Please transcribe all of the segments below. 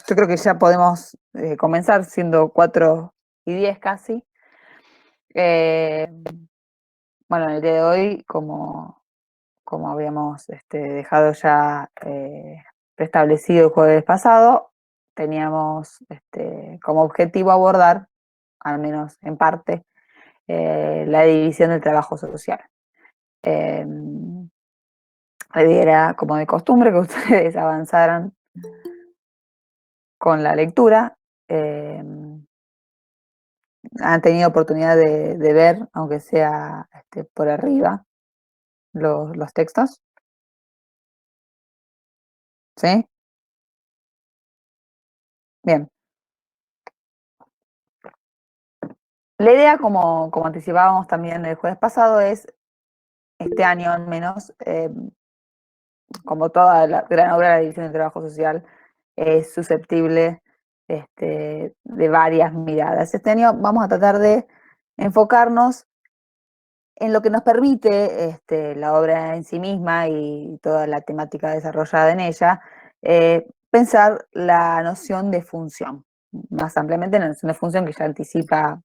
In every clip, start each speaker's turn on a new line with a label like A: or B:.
A: yo creo que ya podemos comenzar siendo 4:10 casi. Eh, bueno, en el día de hoy, como habíamos dejado ya preestablecido el jueves pasado, teníamos como objetivo abordar, al menos en parte, la división del trabajo social. Eh, la idea era, como de costumbre, que ustedes avanzaran con la lectura. Han tenido oportunidad de ver, aunque sea por arriba, los textos. ¿Sí? Bien. La idea, como anticipábamos también el jueves pasado, es este año al menos, como toda la gran obra de la División del Trabajo Social, es susceptible de varias miradas. Este año vamos a tratar de enfocarnos en lo que nos permite la obra en sí misma y toda la temática desarrollada en ella, pensar la noción de función, más ampliamente la noción de función que ya anticipa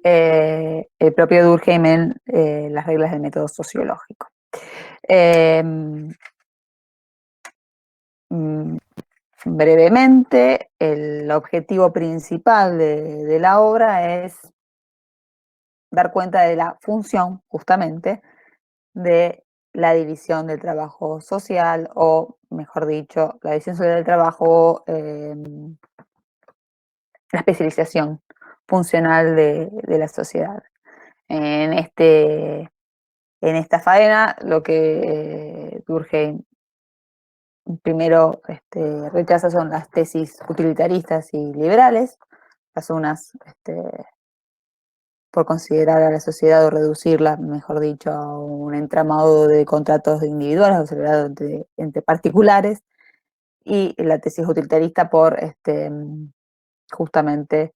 A: el propio Durkheim en las reglas del método sociológico. Brevemente, el objetivo principal de la obra es dar cuenta de la función, justamente, de la división del trabajo social, o mejor dicho, la división social del trabajo, la especialización funcional de la sociedad. En, en esta faena, lo que Durkheim primero rechaza son las tesis utilitaristas y liberales, las unas por considerar a la sociedad o reducirla, mejor dicho, a un entramado de contratos individuales o celebrados entre particulares, y la tesis utilitarista por justamente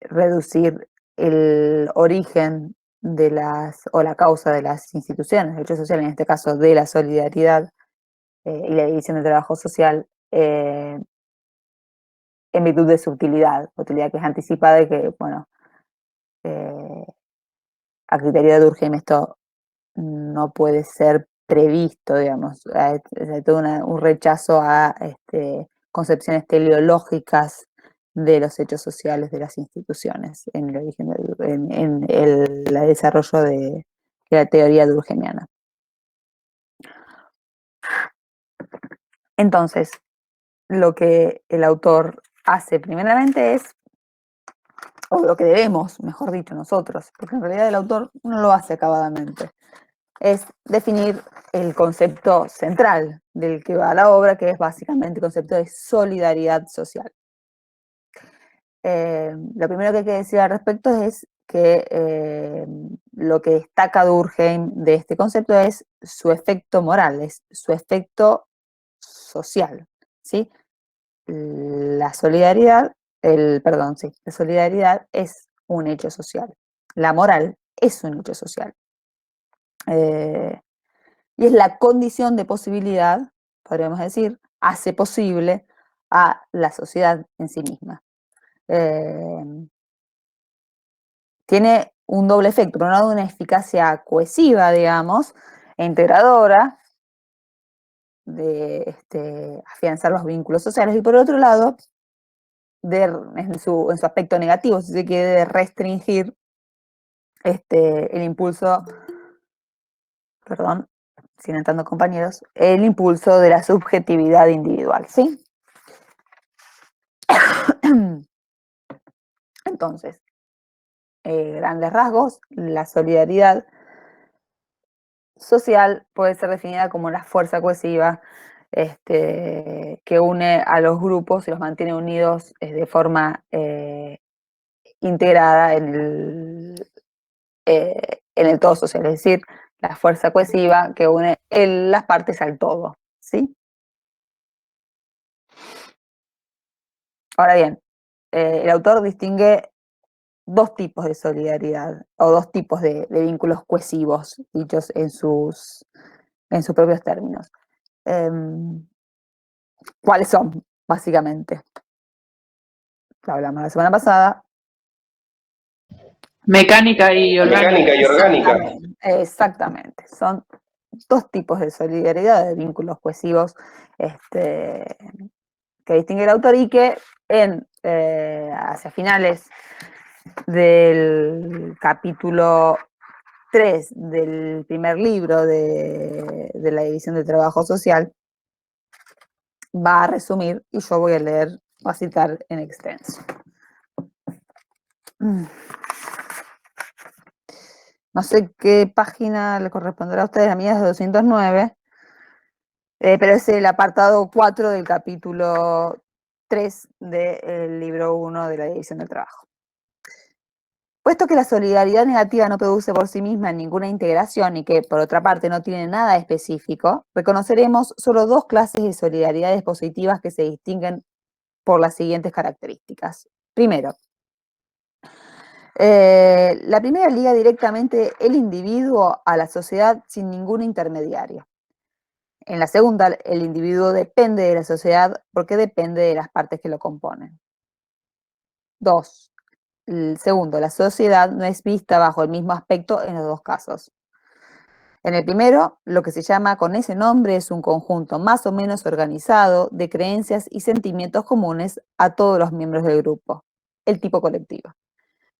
A: reducir el origen de o la causa de las instituciones, el hecho social, en este caso de la solidaridad y la división del trabajo social, en virtud de su utilidad que es anticipada y que, bueno, eh, a criterio de Durkheim esto no puede ser previsto, digamos. Hay todo un rechazo a concepciones teleológicas de los hechos sociales de las instituciones en el origen en el desarrollo de la teoría durkheimiana. Entonces, lo que el autor hace primeramente es, o lo que debemos, mejor dicho, nosotros, porque en realidad el autor no lo hace acabadamente, es definir el concepto central del que va la obra, que es básicamente el concepto de solidaridad social. Lo primero que hay que decir al respecto es que lo que destaca Durkheim de este concepto es su efecto moral, es su efecto social, ¿sí? La solidaridad, la solidaridad es un hecho social. La moral es un hecho social. Y es la condición de posibilidad, podríamos decir, hace posible a la sociedad en sí misma. Tiene un doble efecto, por un lado una eficacia cohesiva, digamos, e integradora, de afianzar los vínculos sociales, y por otro lado, en su aspecto negativo, si se quiere, de restringir el impulso, perdón, sin entrando compañeros, el impulso de la subjetividad individual, ¿sí? Entonces, grandes rasgos, la solidaridad social puede ser definida como la fuerza cohesiva que une a los grupos y los mantiene unidos de forma integrada en el todo social, es decir, la fuerza cohesiva que une las partes al todo, ¿sí? Ahora bien, el autor distingue dos tipos de solidaridad o dos tipos de vínculos cohesivos, dichos en sus propios términos. ¿Cuáles son, básicamente? Lo hablamos la semana pasada.
B: Mecánica y orgánica.
C: Mecánica y orgánica.
A: Exactamente. Son dos tipos de solidaridad, de vínculos cohesivos que distingue el autor y que hacia finales del capítulo 3 del primer libro de la División de Trabajo Social va a resumir, y yo voy a leer, voy a citar en extenso. No sé qué página le corresponderá a ustedes, a mí es de 209, pero es el apartado 4 del capítulo 3 del libro 1 de la División del Trabajo. Puesto que la solidaridad negativa no produce por sí misma ninguna integración y que, por otra parte, no tiene nada específico, reconoceremos solo dos clases de solidaridades positivas que se distinguen por las siguientes características. Primero, la primera liga directamente el individuo a la sociedad sin ningún intermediario. En la segunda, el individuo depende de la sociedad porque depende de las partes que lo componen. 2. El segundo, la sociedad no es vista bajo el mismo aspecto en los dos casos. En el primero, lo que se llama con ese nombre es un conjunto más o menos organizado de creencias y sentimientos comunes a todos los miembros del grupo, el tipo colectivo.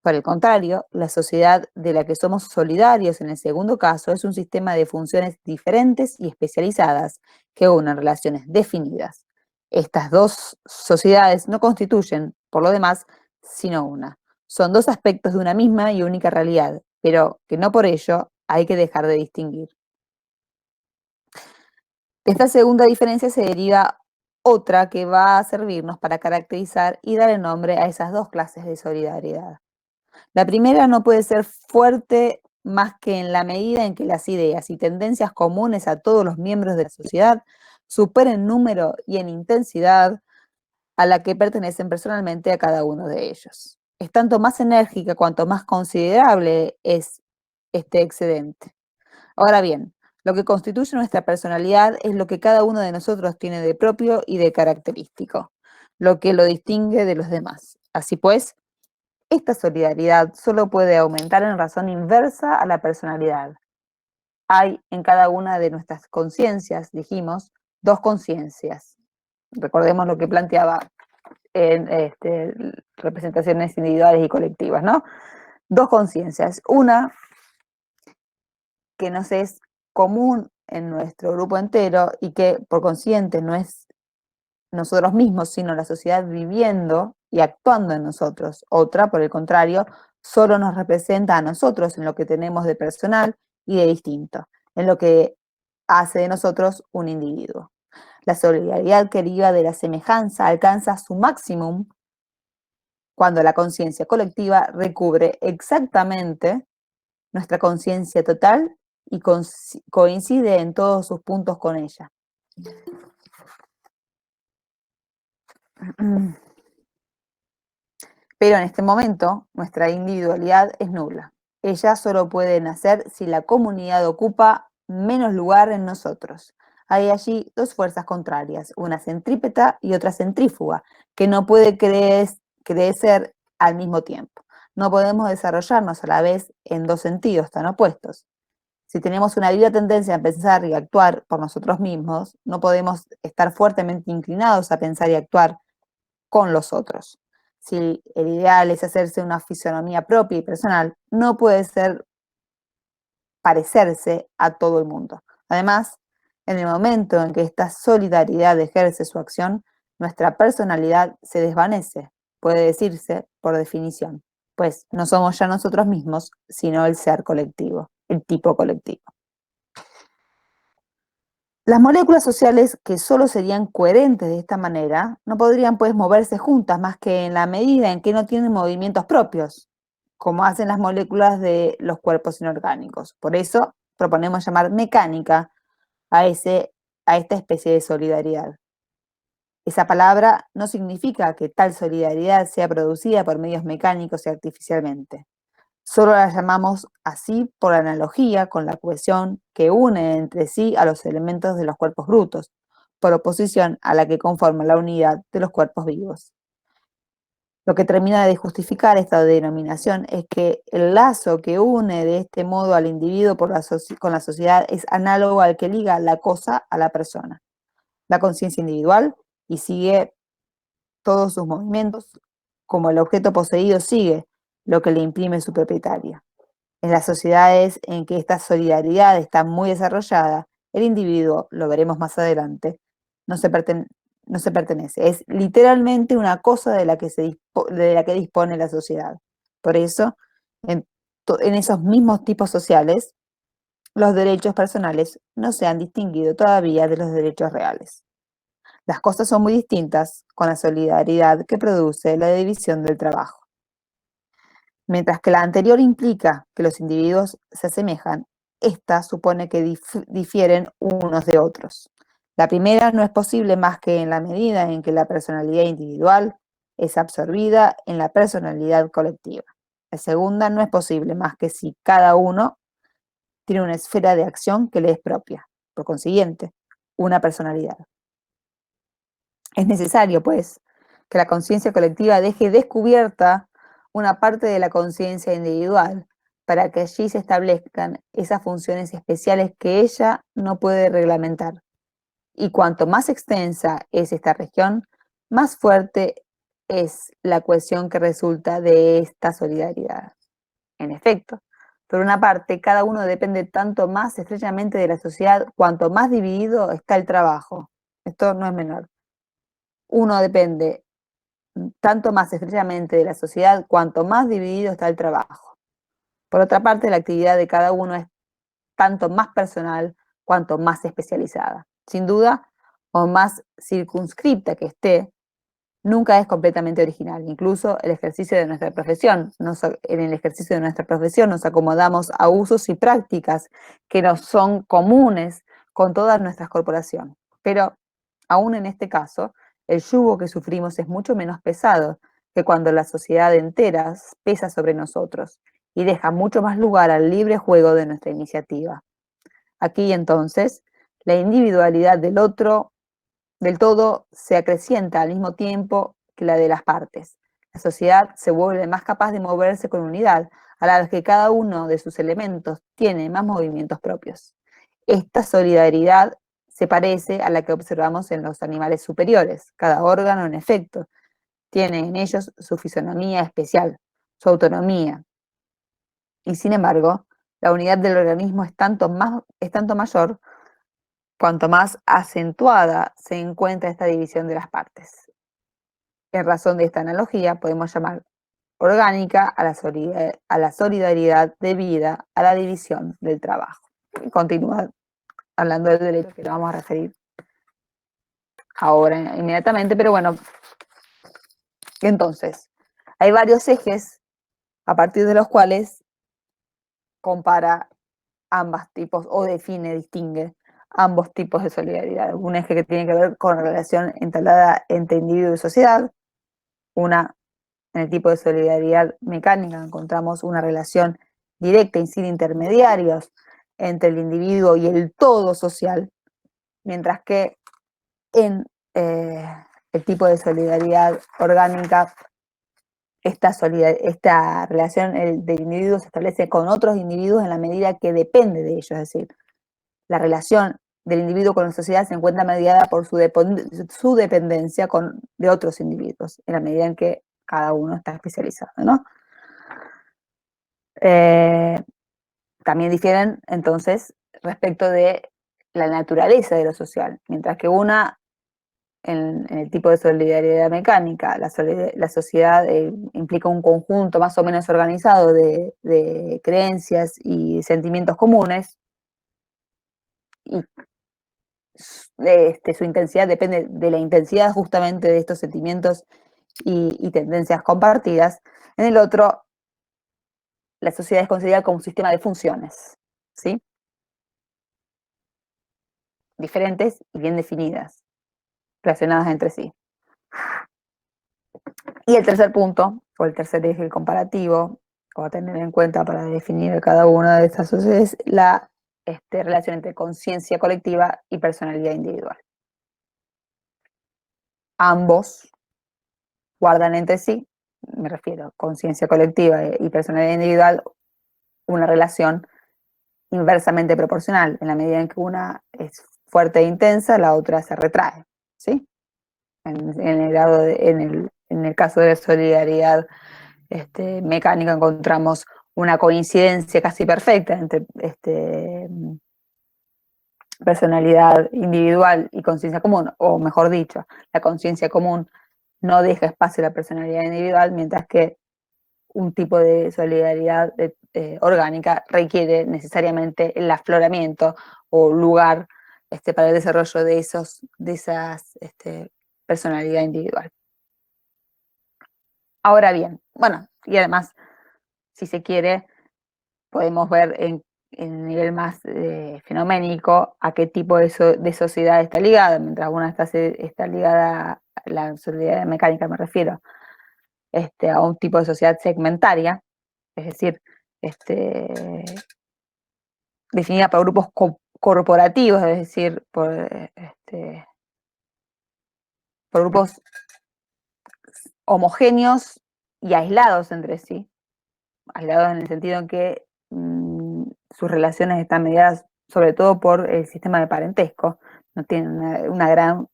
A: Por el contrario, la sociedad de la que somos solidarios en el segundo caso es un sistema de funciones diferentes y especializadas que unen relaciones definidas. Estas dos sociedades no constituyen, por lo demás, sino una. Son dos aspectos de una misma y única realidad, pero que no por ello hay que dejar de distinguir. De esta segunda diferencia se deriva otra que va a servirnos para caracterizar y dar el nombre a esas dos clases de solidaridad. La primera no puede ser fuerte más que en la medida en que las ideas y tendencias comunes a todos los miembros de la sociedad superen en número y en intensidad a la que pertenecen personalmente a cada uno de ellos. Es tanto más enérgica cuanto más considerable es este excedente. Ahora bien, lo que constituye nuestra personalidad es lo que cada uno de nosotros tiene de propio y de característico, lo que lo distingue de los demás. Así pues, esta solidaridad solo puede aumentar en razón inversa a la personalidad. Hay en cada una de nuestras conciencias, dijimos, dos conciencias. Recordemos lo que planteaba en representaciones individuales y colectivas, ¿no? Dos conciencias. Una que nos es común en nuestro grupo entero y que por consiguiente no es nosotros mismos, sino la sociedad viviendo y actuando en nosotros. Otra, por el contrario, solo nos representa a nosotros en lo que tenemos de personal y de distinto, en lo que hace de nosotros un individuo. La solidaridad que deriva de la semejanza alcanza su máximo cuando la conciencia colectiva recubre exactamente nuestra conciencia total y coincide en todos sus puntos con ella. Pero en este momento, nuestra individualidad es nula. Ella solo puede nacer si la comunidad ocupa menos lugar en nosotros. Hay allí dos fuerzas contrarias, una centrípeta y otra centrífuga, que no puede crecer al mismo tiempo. No podemos desarrollarnos a la vez en dos sentidos tan opuestos. Si tenemos una viva tendencia a pensar y actuar por nosotros mismos, no podemos estar fuertemente inclinados a pensar y actuar con los otros. Si el ideal es hacerse una fisonomía propia y personal, no puede ser parecerse a todo el mundo. Además, en el momento en que esta solidaridad ejerce su acción, nuestra personalidad se desvanece, puede decirse por definición, pues no somos ya nosotros mismos, sino el ser colectivo, el tipo colectivo. Las moléculas sociales que solo serían coherentes de esta manera no podrían pues moverse juntas más que en la medida en que no tienen movimientos propios, como hacen las moléculas de los cuerpos inorgánicos. Por eso proponemos llamar mecánica a esta especie de solidaridad. Esa palabra no significa que tal solidaridad sea producida por medios mecánicos y artificialmente. Solo la llamamos así por analogía con la cohesión que une entre sí a los elementos de los cuerpos brutos, por oposición a la que conforma la unidad de los cuerpos vivos. Lo que termina de justificar esta denominación es que el lazo que une de este modo al individuo con la sociedad es análogo al que liga la cosa a la persona, la conciencia individual, y sigue todos sus movimientos como el objeto poseído sigue lo que le imprime su propietario. En las sociedades en que esta solidaridad está muy desarrollada, el individuo, lo veremos más adelante, no se, no se pertenece. Es literalmente una cosa de la que dispone la sociedad. Por eso, en esos mismos tipos sociales, los derechos personales no se han distinguido todavía de los derechos reales. Las cosas son muy distintas con la solidaridad que produce la división del trabajo. Mientras que la anterior implica que los individuos se asemejan, esta supone que difieren unos de otros. La primera no es posible más que en la medida en que la personalidad individual es absorbida en la personalidad colectiva. La segunda no es posible más que si cada uno tiene una esfera de acción que le es propia, por consiguiente, una personalidad. Es necesario, pues, que la conciencia colectiva deje descubierta una parte de la conciencia individual para que allí se establezcan esas funciones especiales que ella no puede reglamentar. Y cuanto más extensa es esta región, más fuerte es la cohesión que resulta de esta solidaridad. En efecto, por una parte, cada uno depende tanto más estrechamente de la sociedad cuanto más dividido está el trabajo. Esto no es menor. Uno depende tanto más estrechamente de la sociedad cuanto más dividido está el trabajo. Por otra parte, la actividad de cada uno es tanto más personal cuanto más especializada. Sin duda, o más circunscripta que esté, nunca es completamente original. Incluso el ejercicio de nuestra profesión. En el ejercicio de nuestra profesión nos acomodamos a usos y prácticas que nos son comunes con todas nuestras corporaciones. Pero, aún en este caso, el yugo que sufrimos es mucho menos pesado que cuando la sociedad entera pesa sobre nosotros y deja mucho más lugar al libre juego de nuestra iniciativa. Aquí, entonces, la individualidad del todo se acrecienta al mismo tiempo que la de las partes. La sociedad se vuelve más capaz de moverse con unidad, a la vez que cada uno de sus elementos tiene más movimientos propios. Esta solidaridad se parece a la que observamos en los animales superiores. Cada órgano, en efecto, tiene en ellos su fisonomía especial, su autonomía. Y sin embargo, la unidad del organismo es tanto mayor cuanto más acentuada se encuentra esta división de las partes. En razón de esta analogía, podemos llamar orgánica a la solidaridad debida a la división del trabajo. Y continúa hablando del derecho, que lo vamos a referir ahora inmediatamente, pero bueno, entonces, hay varios ejes a partir de los cuales compara ambos tipos o distingue ambos tipos de solidaridad. Un eje que tiene que ver con la relación entablada entre individuo y sociedad. En el tipo de solidaridad mecánica encontramos una relación directa y sin intermediarios entre el individuo y el todo social, mientras que en el tipo de solidaridad orgánica esta relación del individuo se establece con otros individuos en la medida que depende de ellos, es decir, la relación del individuo con la sociedad se encuentra mediada por su dependencia de otros individuos, en la medida en que cada uno está especializado, ¿no? También difieren, entonces, respecto de la naturaleza de lo social, mientras que en el tipo de solidaridad mecánica, la sociedad implica un conjunto más o menos organizado de creencias y sentimientos comunes, y su intensidad depende de la intensidad justamente de estos sentimientos y tendencias compartidas. En el otro, la sociedad es considerada como un sistema de funciones, ¿sí? Diferentes y bien definidas, relacionadas entre sí. Y el tercer punto, o el tercer eje comparativo, o a tener en cuenta para definir cada una de estas sociedades, es la relación entre conciencia colectiva y personalidad individual. ambos guardan entre sí, me refiero, conciencia colectiva y personalidad individual, una relación inversamente proporcional. En la medida en que una es fuerte e intensa, la otra se retrae, ¿sí? En el caso de la solidaridad mecánica encontramos una coincidencia casi perfecta entre personalidad individual y conciencia común, o mejor dicho, la conciencia común no deja espacio a la personalidad individual, mientras que un tipo de solidaridad orgánica requiere necesariamente el afloramiento o lugar para el desarrollo de esas personalidad individual. Ahora bien, bueno, y además, si se quiere, podemos ver en nivel más fenoménico a qué tipo de sociedad está ligada. Mientras una está ligada a la solidaridad mecánica, me refiero, a un tipo de sociedad segmentaria, es decir, definida por grupos corporativos, es decir, por grupos homogéneos y aislados entre sí, aislados en el sentido en que sus relaciones están mediadas sobre todo por el sistema de parentesco, no tienen una gran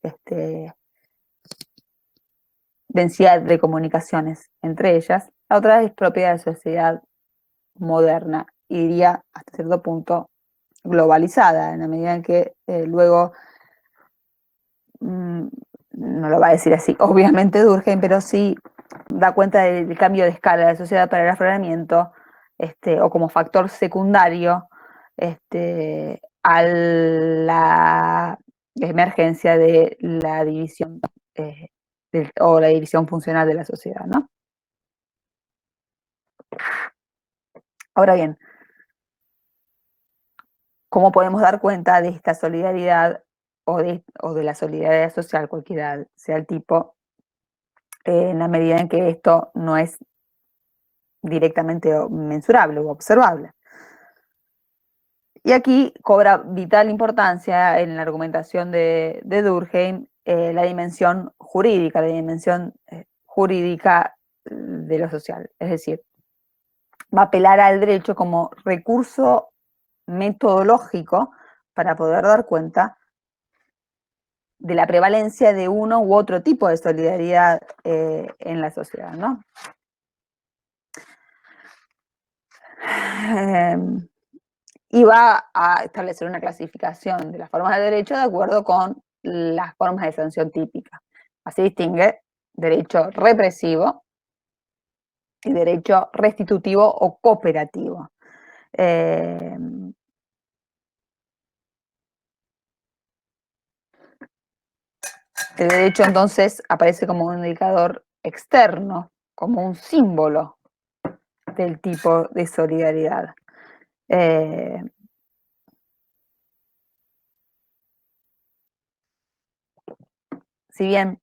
A: densidad de comunicaciones entre ellas. La otra es propia de la sociedad moderna, y diría hasta cierto punto globalizada, en la medida en que luego, no lo va a decir así, obviamente Durkheim, pero sí da cuenta del cambio de escala de la sociedad para el afloramiento, o como factor secundario a la emergencia de la división o la división funcional de la sociedad, ¿no? Ahora bien, ¿cómo podemos dar cuenta de esta solidaridad o de la solidaridad social, cualquiera sea el tipo, en la medida en que esto no es directamente mensurable o observable? Y aquí cobra vital importancia en la argumentación de Durkheim la dimensión jurídica, de lo social. Es decir, va a apelar al derecho como recurso metodológico para poder dar cuenta de la prevalencia de uno u otro tipo de solidaridad en la sociedad, ¿no? Y va a establecer una clasificación de las formas de derecho de acuerdo con las formas de sanción típicas. Así distingue derecho represivo y derecho restitutivo o cooperativo. El derecho entonces aparece como un indicador externo, como un símbolo del tipo de solidaridad. Si bien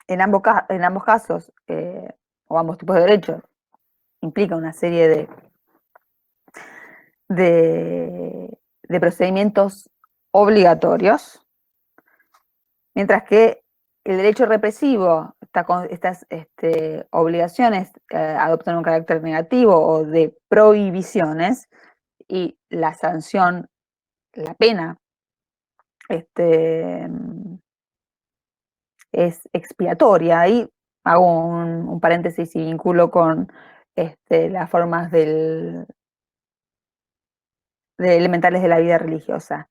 A: en ambos casos, o ambos tipos de derechos, implica una serie de procedimientos obligatorios, mientras que el derecho represivo, estas obligaciones adoptan un carácter negativo o de prohibiciones, y la sanción, la pena, es expiatoria. Ahí hago un paréntesis y vinculo con las formas de elementales de la vida religiosa.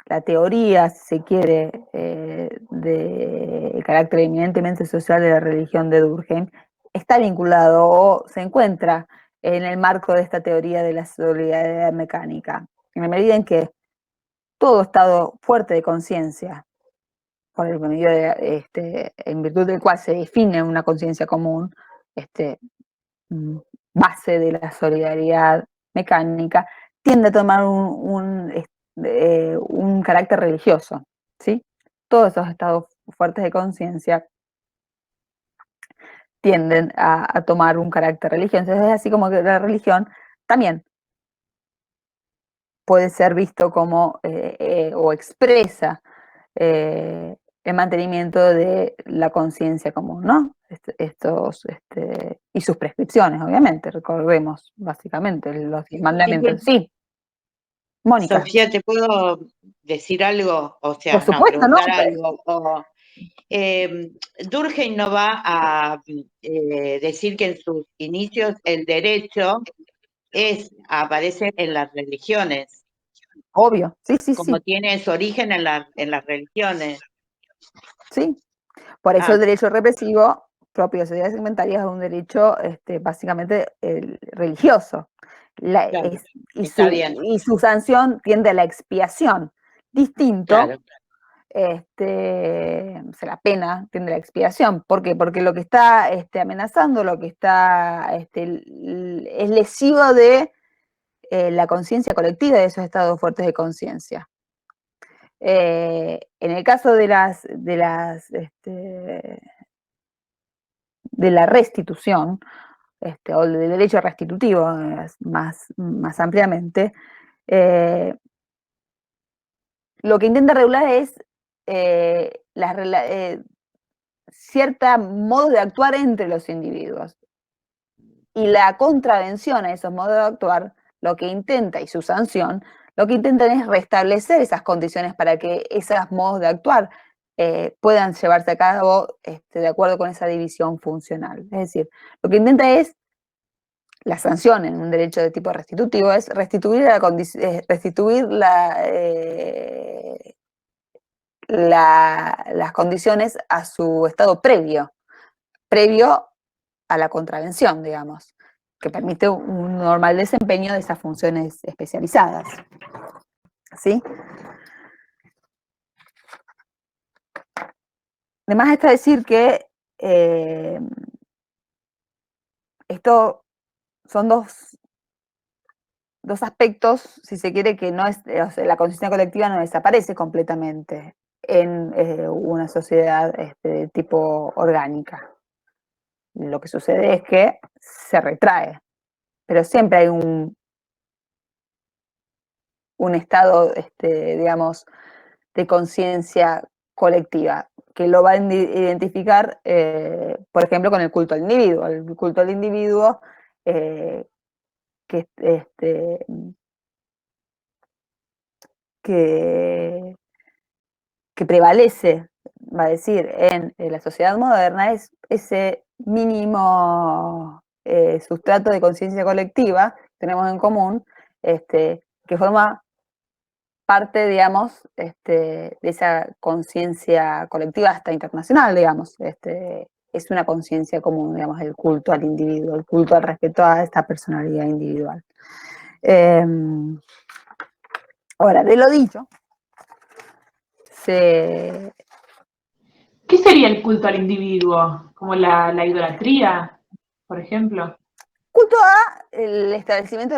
A: La teoría, si se quiere, del carácter eminentemente social de la religión de Durkheim, está vinculado o se encuentra en el marco de esta teoría de la solidaridad mecánica, en la medida en que todo estado fuerte de conciencia, por el medio en virtud del cual se define una conciencia común, base de la solidaridad mecánica, tiende a tomar un carácter religioso, ¿sí? Todos esos estados fuertes de conciencia tienden a tomar un carácter religioso. Es así como que la religión también puede ser visto como, o expresa el mantenimiento de la conciencia común, ¿no? Y sus prescripciones, obviamente, recordemos básicamente los 10 mandamientos. Sí, Mónica.
B: Sofía, ¿te puedo decir algo? O
A: Por
B: sea, no,
A: supuesto, ¿no?
B: preguntar algo. Durkheim no va a decir que en sus inicios el derecho aparece en las religiones,
A: Obvio, sí, sí,
B: como
A: sí,
B: tiene su origen en las religiones.
A: sí. Por eso el
B: Ah,
A: derecho represivo propio de sociedades segmentarias es un derecho básicamente religioso.
B: claro,
A: Y,
B: está bien,
A: y su sanción tiende a la expiación. Distinto,
B: claro,
A: la pena tiende a la expiación. ¿Por qué? Porque lo que está amenazando, lo que está es lesivo de la conciencia colectiva, de esos estados fuertes de conciencia. En el caso de la restitución, o del derecho restitutivo más ampliamente, lo que intenta regular es cierta modo de actuar entre los individuos. Y la contravención a esos modos de actuar, lo que intenta, y su sanción, lo que intentan es restablecer esas condiciones para que esos modos de actuar puedan llevarse a cabo de acuerdo con esa división funcional. Es decir, lo que intenta es la sanción en un derecho de tipo restitutivo es restituir las condiciones a su estado previo a la contravención, digamos, que permite un normal desempeño de esas funciones especializadas. ¿Sí? Además está decir que esto son dos aspectos, si se quiere, que no es, o sea, la conciencia colectiva no desaparece completamente en una sociedad de tipo orgánica. Lo que sucede es que se retrae, pero siempre hay un estado, digamos, de conciencia colectiva, que lo va a identificar, por ejemplo, con el culto al individuo. El culto al individuo que, que, que prevalece, va a decir, en la sociedad moderna es ese mínimo sustrato de conciencia colectiva que tenemos en común, que forma parte, digamos, de esa conciencia colectiva hasta internacional, digamos. Es una conciencia común, digamos, el culto al individuo, el culto al respeto a esta personalidad individual. Ahora, de lo dicho, se...
C: ¿Qué sería el culto al individuo? ¿Como la idolatría, por ejemplo?
A: Culto a el establecimiento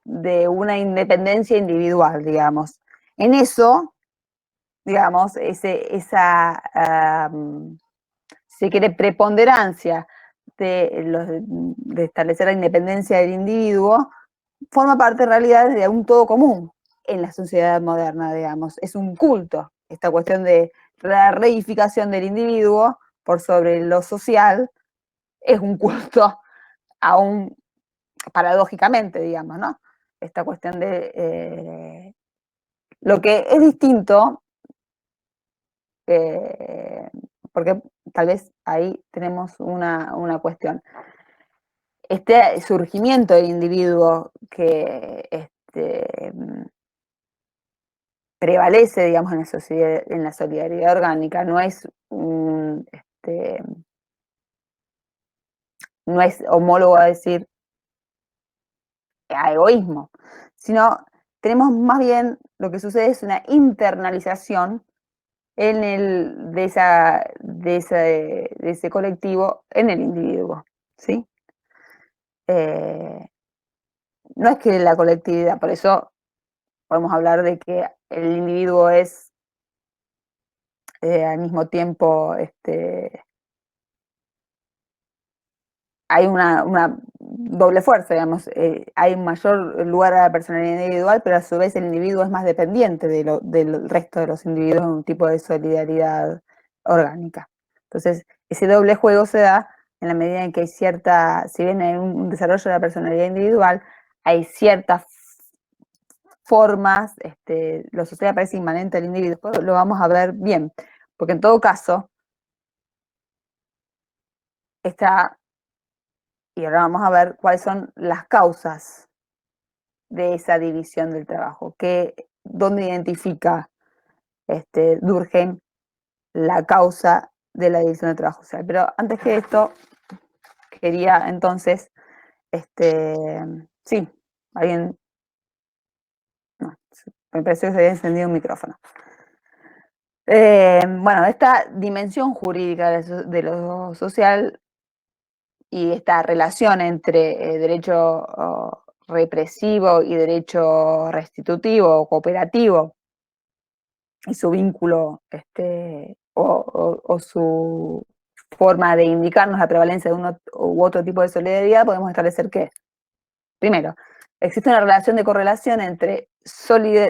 A: de una independencia individual, digamos. En eso, digamos, esa si quiere, preponderancia de establecer la independencia del individuo, forma parte en realidad de un todo común en la sociedad moderna, digamos. Es un culto, esta cuestión de la reificación del individuo por sobre lo social, es un culto aún paradójicamente, digamos, ¿no? Esta cuestión de lo que es distinto, porque tal vez ahí tenemos una cuestión. Este surgimiento del individuo que prevalece, digamos, en la solidaridad orgánica, no es homólogo a decir a egoísmo, sino tenemos más bien lo que sucede es una internalización de ese colectivo en el individuo, ¿sí? No es que la colectividad, por eso podemos hablar de que el individuo es al mismo tiempo, hay doble fuerza, digamos. Hay un mayor lugar a la personalidad individual, pero a su vez el individuo es más dependiente del resto de los individuos en un tipo de solidaridad orgánica. Entonces, ese doble juego se da en la medida en que hay cierta, si bien hay un desarrollo de la personalidad individual, hay ciertas formas, lo social parece inmanente al individuo. Después lo vamos a ver bien, porque en todo caso, y ahora vamos a ver cuáles son las causas de esa división del trabajo, dónde identifica Durkheim la causa de la división del trabajo social. Pero antes que esto, quería entonces, sí, alguien, no, me pareció que se había encendido un micrófono. Bueno, esta dimensión jurídica de lo social y esta relación entre derecho represivo y derecho restitutivo o cooperativo y su vínculo o su forma de indicarnos la prevalencia de uno u otro tipo de solidaridad, podemos establecer que, primero, existe una relación de correlación entre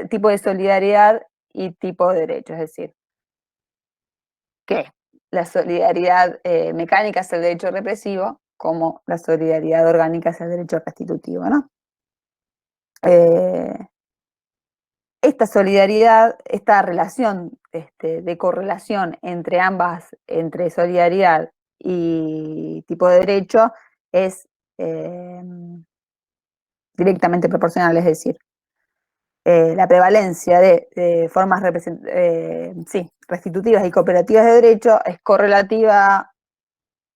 A: tipo de solidaridad y tipo de derecho, es decir, que la solidaridad mecánica es el derecho represivo, como la solidaridad orgánica es el derecho restitutivo, ¿no? Esta solidaridad, esta relación de correlación entre ambas, entre solidaridad y tipo de derecho, es directamente proporcional, es decir, la prevalencia de formas restitutivas y cooperativas de derecho es correlativa a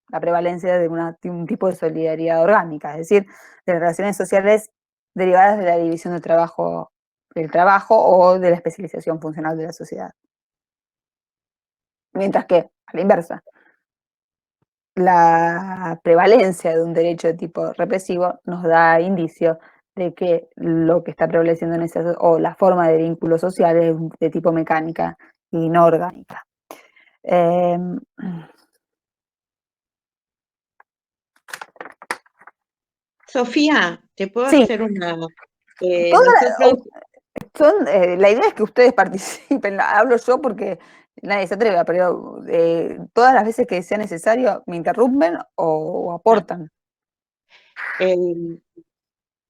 A: la prevalencia de un tipo de solidaridad orgánica, es decir, de las relaciones sociales derivadas de la división del trabajo o de la especialización funcional de la sociedad. Mientras que, a la inversa, la prevalencia de un derecho de tipo represivo nos da indicio de que lo que está prevaleciendo o la forma de vínculo social es de tipo mecánica y no orgánica.
B: Sofía, ¿te puedo
A: Sí,
B: hacer una?
A: nosotros...
B: Nosotros,
A: la idea es que ustedes participen, hablo yo porque nadie se atreve, pero todas las veces que sea necesario me interrumpen o aportan.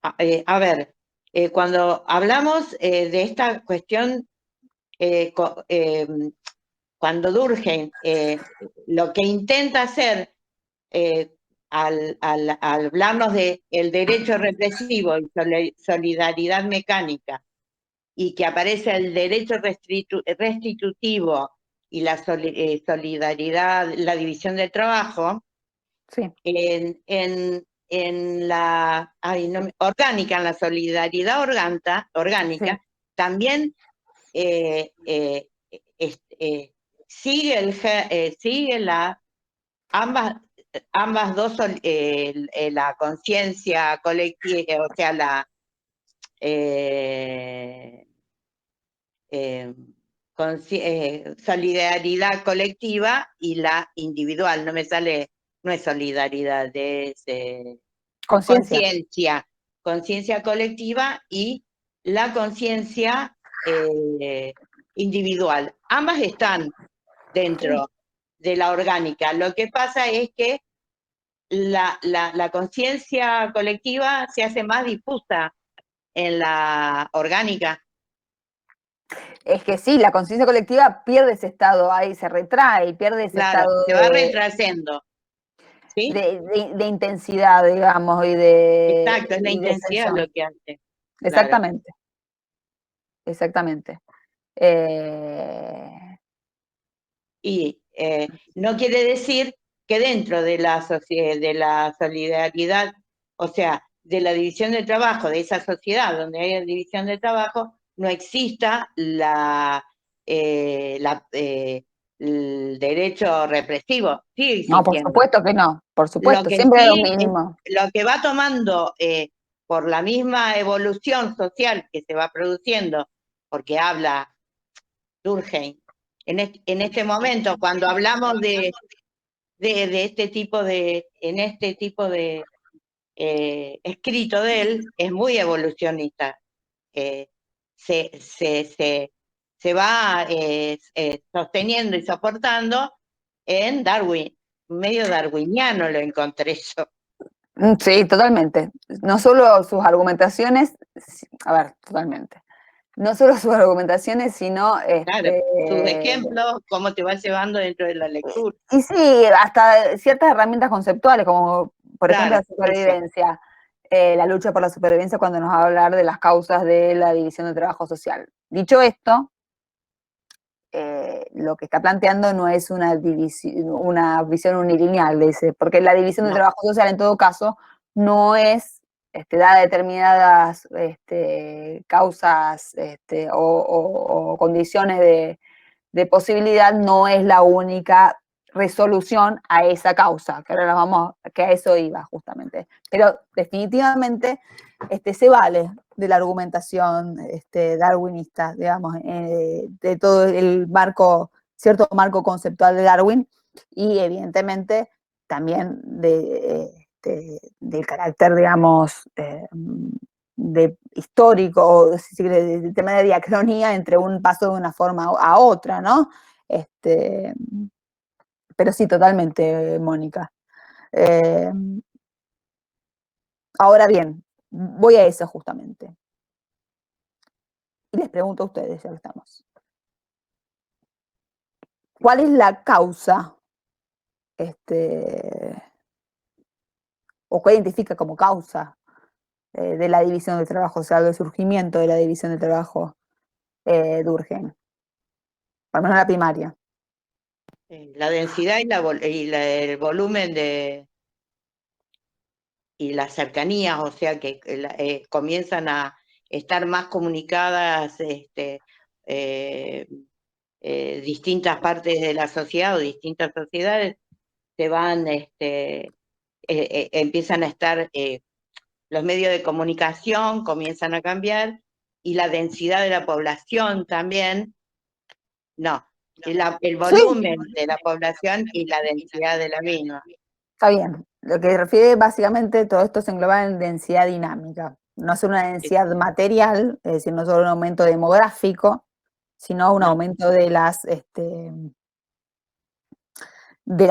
B: a ver, cuando hablamos de esta cuestión, cuando Durkheim lo que intenta hacer al hablarnos de el derecho represivo y solidaridad mecánica, y que aparece el derecho restitutivo y la solidaridad, la división del trabajo,
A: Sí.
B: en la orgánica, en la solidaridad orgánica,
A: Sí.
B: también sigue ambas dos, la conciencia colectiva, o sea, la solidaridad colectiva y la individual. No me sale, no es solidaridad, es
A: Conciencia.
B: conciencia colectiva y la conciencia individual. Ambas están dentro de la orgánica. Lo que pasa es que la conciencia colectiva se hace más difusa en la orgánica.
A: Es que sí, la conciencia colectiva pierde ese estado ahí, se retrae, pierde ese
B: Claro,
A: estado
B: se va retrasando. ¿Sí?
A: de intensidad, digamos,
B: Exacto, es la
A: y de
B: intensidad
A: extensión.
B: lo que hace.
A: Exactamente, claro. Exactamente.
B: Y no quiere decir que dentro de de la solidaridad, o sea, de la división del trabajo, de esa sociedad donde hay división del trabajo, no exista el derecho represivo. Sigue
A: No, por
B: existiendo.
A: supuesto que no, por
B: Lo
A: supuesto,
B: que
A: siempre hay un
B: sí,
A: mínimo.
B: lo que va tomando por la misma evolución social que se va produciendo, porque habla Durkheim, en este momento, cuando hablamos de este tipo de, en este tipo de escrito de él es muy evolucionista. Se va sosteniendo y soportando en Darwin, medio darwiniano lo encontré yo.
A: Sí, totalmente. No solo sus argumentaciones, a ver, totalmente. No solo sus argumentaciones, sino
B: Claro, sus ejemplos, cómo te va llevando dentro de la lectura.
A: y sí, hasta ciertas herramientas conceptuales, como por ejemplo
B: Claro,
A: la supervivencia, la lucha por la supervivencia cuando nos va a hablar de las causas de la división del trabajo social. Dicho esto, lo que está planteando no es una visión unilineal, dice, porque la división del
B: no,
A: trabajo social en todo caso no es dada determinadas causas o condiciones de posibilidad, no es la única resolución a esa causa, que ahora que a eso iba justamente. Pero definitivamente se vale de la argumentación darwinista, digamos, de todo el marco, cierto marco conceptual de Darwin, y evidentemente también del carácter, digamos, de histórico, o del tema de diacronía entre un paso de una forma a otra, ¿no? Pero sí, totalmente, Mónica. Ahora bien, voy a eso justamente. Y les pregunto a ustedes, ya que estamos. ¿Cuál es la causa, o qué identifica como causa de la división del trabajo, o sea, del surgimiento de la división del trabajo Durkheim? Por lo menos la primaria.
B: la densidad el volumen y las cercanías, o sea que comienzan a estar más comunicadas distintas partes de la sociedad o distintas sociedades, se van, empiezan a estar, los medios de comunicación comienzan a cambiar y la densidad de la población también, no, el volumen de la población y la densidad de la misma.
A: Está bien. Lo que refiere básicamente todo esto se engloba en densidad dinámica. No es una densidad material, es decir, no solo un aumento demográfico, sino un aumento de las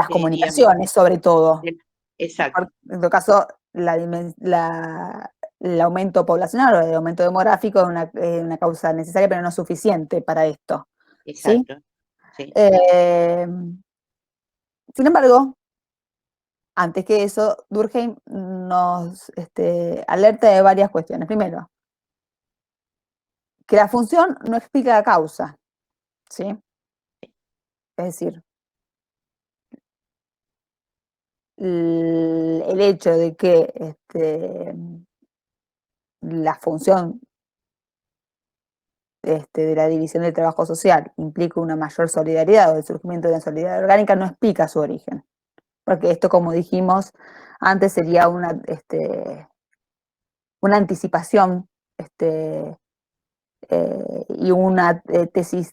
A: comunicaciones, sobre todo.
B: Exacto.
A: En todo caso, el aumento poblacional o el aumento demográfico es una causa necesaria, pero no suficiente para esto.
B: Exacto.
A: ¿Sí? Sin embargo, antes que eso, Durkheim nos alerta de varias cuestiones. Primero, que la función no explica la causa, ¿sí? Es decir, el hecho de que la función de la división del trabajo social implica una mayor solidaridad o el surgimiento de la solidaridad orgánica no explica su origen. Porque esto, como dijimos antes, sería una anticipación y una tesis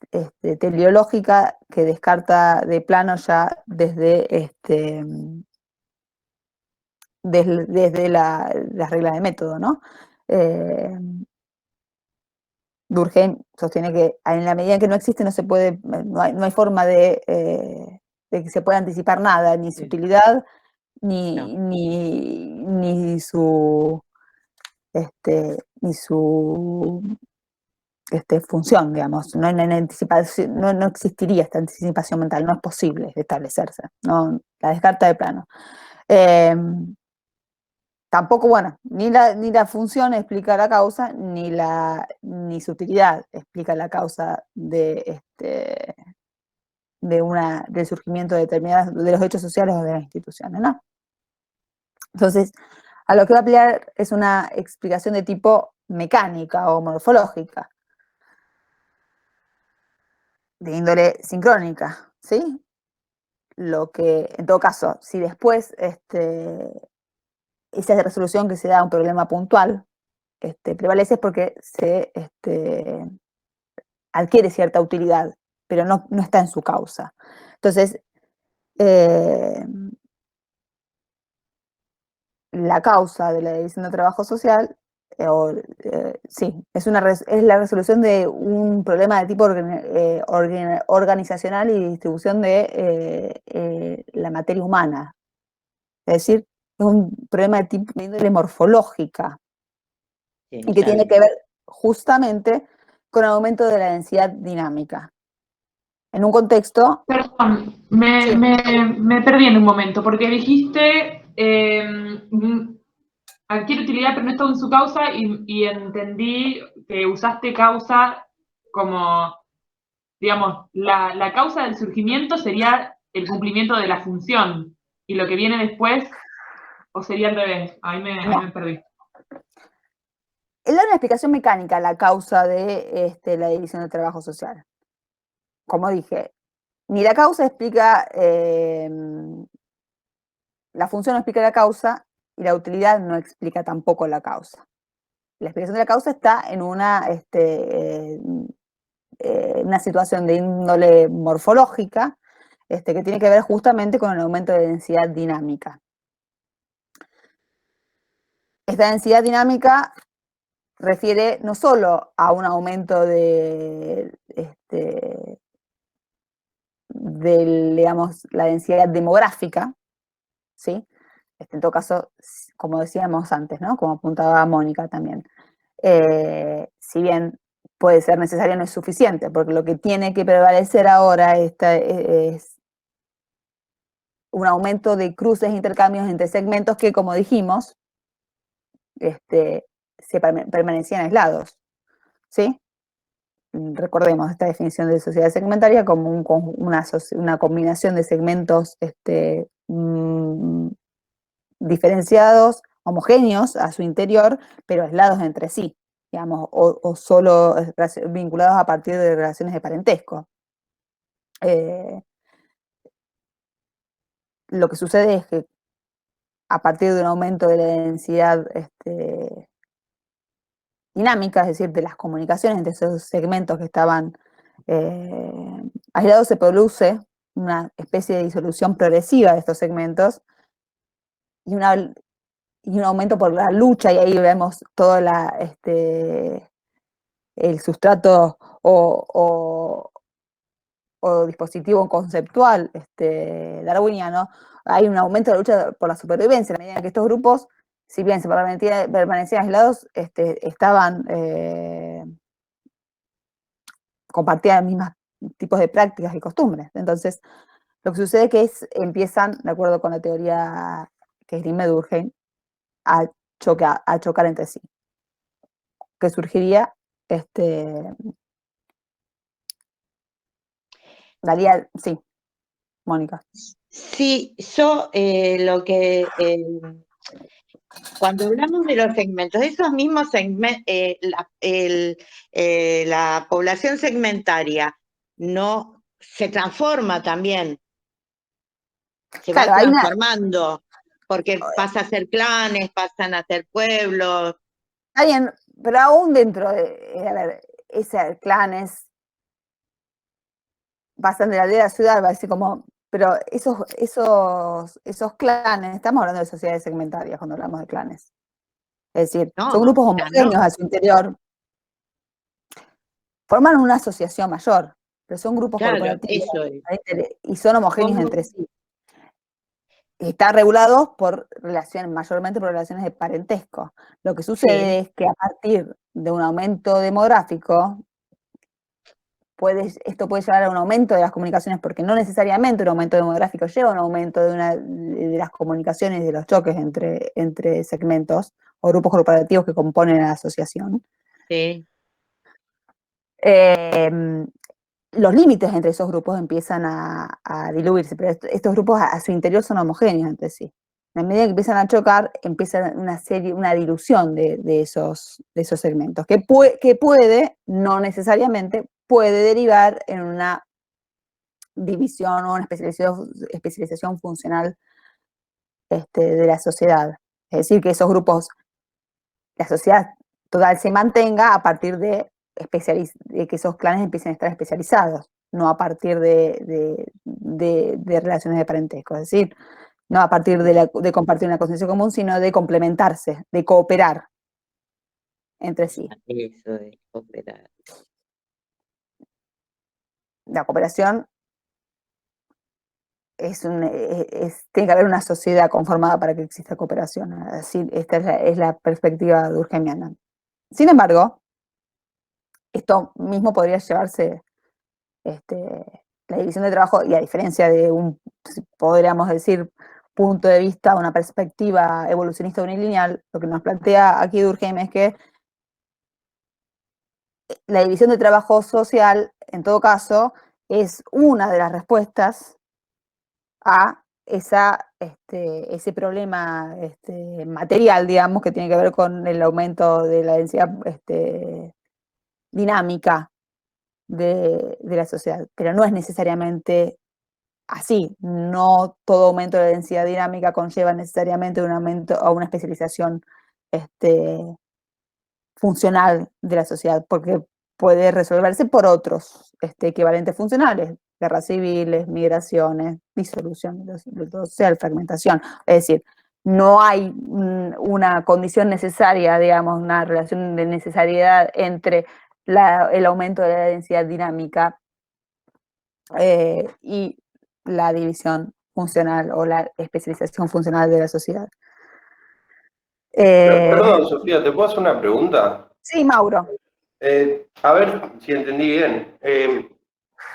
A: teleológica que descarta de plano ya desde las reglas de método, ¿no? Durkheim sostiene que en la medida en que no existe no se puede, no hay forma de que se pueda anticipar nada, ni su utilidad, ni,
B: No.
A: ni su función, digamos. No, no existiría esta anticipación mental, no es posible establecerse, no, la descarta de plano. Tampoco, bueno, ni la función explica la causa, ni su utilidad explica la causa del surgimiento de de los hechos sociales o de las instituciones, ¿no? Entonces, a lo que va a aplicar es una explicación de tipo mecánica o morfológica, de índole sincrónica, ¿sí? Lo que, en todo caso, si después esa resolución que se da a un problema puntual prevalece es porque se adquiere cierta utilidad, pero no está en su causa. Entonces, la causa de la división de trabajo social, sí, es la resolución de un problema de tipo organizacional y distribución de la materia humana. Es decir, es un problema de tipo de índole morfológica
B: Sí,
A: y que
B: ya
A: tiene
B: vi.
A: que ver justamente con el aumento de la densidad dinámica. En un contexto...
C: Perdón,
A: Sí.
C: me perdí en un momento, porque dijiste adquiere utilidad pero no está en su causa y entendí que usaste causa como, digamos, la causa del surgimiento sería el cumplimiento de la función y lo que viene después, o sería al revés, ahí me perdí.
A: Él da una explicación mecánica a la causa de la división del trabajo social. Como dije, ni la causa explica, la función no explica la causa y la utilidad no explica tampoco la causa. La explicación de la causa está en una situación de índole morfológica que tiene que ver justamente con el aumento de densidad dinámica. Esta densidad dinámica refiere no solo a un aumento digamos, la densidad demográfica, ¿sí? En todo caso, como decíamos antes, ¿no? Como apuntaba Mónica también. Si bien puede ser necesario, no es suficiente, porque lo que tiene que prevalecer ahora es un aumento de cruces e intercambios entre segmentos que, como dijimos, permanecían aislados, ¿sí? Recordemos esta definición de sociedad segmentaria como una combinación de segmentos diferenciados, homogéneos a su interior, pero aislados entre sí, digamos, o solo vinculados a partir de relaciones de parentesco. Lo que sucede es que a partir de un aumento de la densidad dinámica, es decir, de las comunicaciones entre esos segmentos que estaban aislados, se produce una especie de disolución progresiva de estos segmentos y un aumento por la lucha, y ahí vemos todo el sustrato o dispositivo conceptual darwiniano. Hay un aumento de la lucha por la supervivencia, a medida en que estos grupos, si bien se permanecían aislados, compartían los mismos tipos de prácticas y costumbres. Entonces, lo que sucede es que empiezan, de acuerdo con la teoría que es Green-Durkheim, a chocar entre sí. Que surgiría, daría, sí, Mónica.
B: Sí, yo lo que cuando hablamos de los segmentos, esos mismos segmentos, la población segmentaria no se transforma también, se va
A: Claro,
B: transformando, porque pasa a ser clanes, pasan a ser pueblos.
A: está bien, pero aún dentro de, a ver, ese clanes pasan de la aldea a la ciudad, va a decir como, pero esos clanes, estamos hablando de sociedades segmentarias cuando hablamos de clanes. Es decir,
B: No,
A: son grupos
B: ya
A: homogéneos
B: no.
A: a su interior, forman una asociación mayor, pero son grupos
B: Claro,
A: corporativos
B: eso es.
A: y son homogéneos
B: ¿Cómo?
A: entre sí. Están regulados por relaciones, mayormente por relaciones de parentesco. Lo que sucede
B: Sí,
A: es que a partir de un aumento demográfico, esto puede llevar a un aumento de las comunicaciones, porque no necesariamente un aumento demográfico lleva a un aumento de las comunicaciones, de los choques entre segmentos o grupos corporativos que componen la asociación.
B: sí.
A: Los límites entre esos grupos empiezan a diluirse, pero estos grupos a su interior son homogéneos entre sí. A medida que empiezan a chocar, empieza una dilución de esos segmentos, que puede, no necesariamente, puede derivar en una división o una especialización funcional de la sociedad. Es decir, que esos grupos, la sociedad total se mantenga a partir de que esos clanes empiecen a estar especializados, no a partir de relaciones de parentesco. Es decir, no a partir de compartir una conciencia común, sino de complementarse, de cooperar entre sí.
B: Eso de cooperar.
A: La cooperación tiene que haber una sociedad conformada para que exista cooperación. Así, esta es la perspectiva durkheimiana. Sin embargo, esto mismo podría llevarse, la división de trabajo, y a diferencia de podríamos decir, punto de vista, una perspectiva evolucionista unilineal, lo que nos plantea aquí Durkheim es que la división de trabajo social, en todo caso, es una de las respuestas a ese problema material, digamos, que tiene que ver con el aumento de la densidad dinámica de la sociedad. Pero no es necesariamente así. No todo aumento de la densidad dinámica conlleva necesariamente un aumento o una especialización funcional de la sociedad, porque puede resolverse por otros equivalentes funcionales, guerras civiles, migraciones, disolución de todo social, fragmentación. Es decir, no hay una condición necesaria, digamos, una relación de necesariedad entre el aumento de la densidad dinámica y la división funcional o la especialización funcional de la sociedad.
D: Perdón, Sofía, ¿te puedo hacer una pregunta?
A: Sí, Mauro.
D: A ver si entendí bien.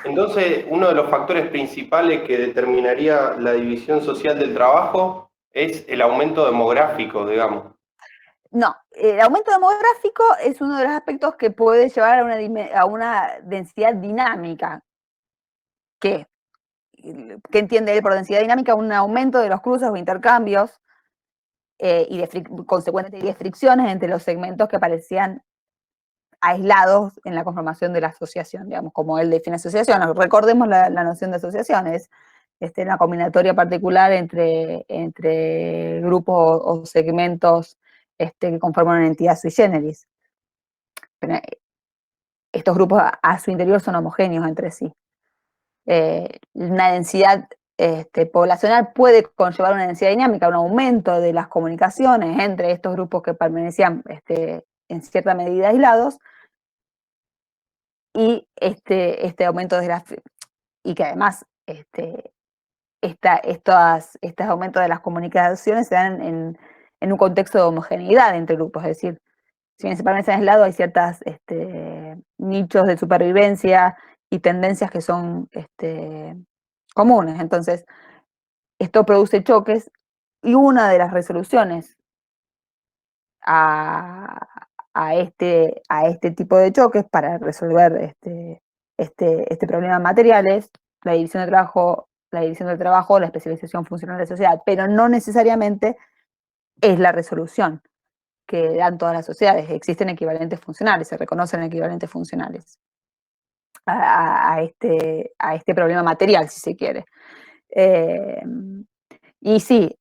D: Entonces, uno de los factores principales que determinaría la división social del trabajo es el aumento demográfico, digamos.
A: No, el aumento demográfico es uno de los aspectos que puede llevar a una densidad dinámica. ¿Qué entiende él por densidad dinámica? Un aumento de los cruces o intercambios y consecuentemente de fricciones entre los segmentos que parecían aislados en la conformación de la asociación, digamos, como él define asociación. Recordemos la noción de asociaciones, una combinatoria particular entre grupos o segmentos que conforman una entidad sui generis. Pero estos grupos a su interior son homogéneos entre sí. Una densidad poblacional puede conllevar una densidad dinámica, un aumento de las comunicaciones entre estos grupos que permanecían en cierta medida aislados, y este aumento de y que además estos aumentos de las comunicaciones se dan en un contexto de homogeneidad entre grupos, es decir, si bien se permanecen aislados, hay ciertos nichos de supervivencia y tendencias que son comunes. Entonces, esto produce choques, y una de las resoluciones a este tipo de choques para resolver este problema material es la división del trabajo, la especialización funcional de la sociedad, pero no necesariamente es la resolución que dan todas las sociedades. Existen equivalentes funcionales, se reconocen equivalentes funcionales a este problema material, si se quiere. Y sí,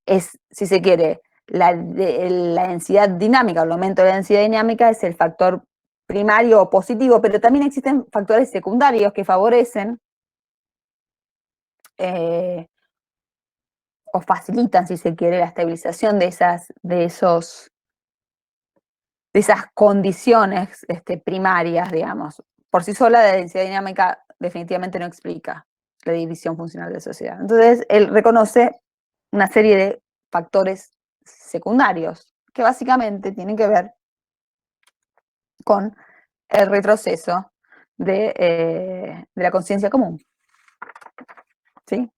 A: si se quiere, la densidad dinámica, o el aumento de la densidad dinámica es el factor primario o positivo, pero también existen factores secundarios que favorecen o facilitan, si se quiere, la estabilización de esas condiciones primarias, digamos. Por sí sola, la densidad dinámica definitivamente no explica la división funcional de la sociedad. Entonces, él reconoce una serie de factores secundarios que básicamente tienen que ver con el retroceso de la conciencia común. ¿Sí?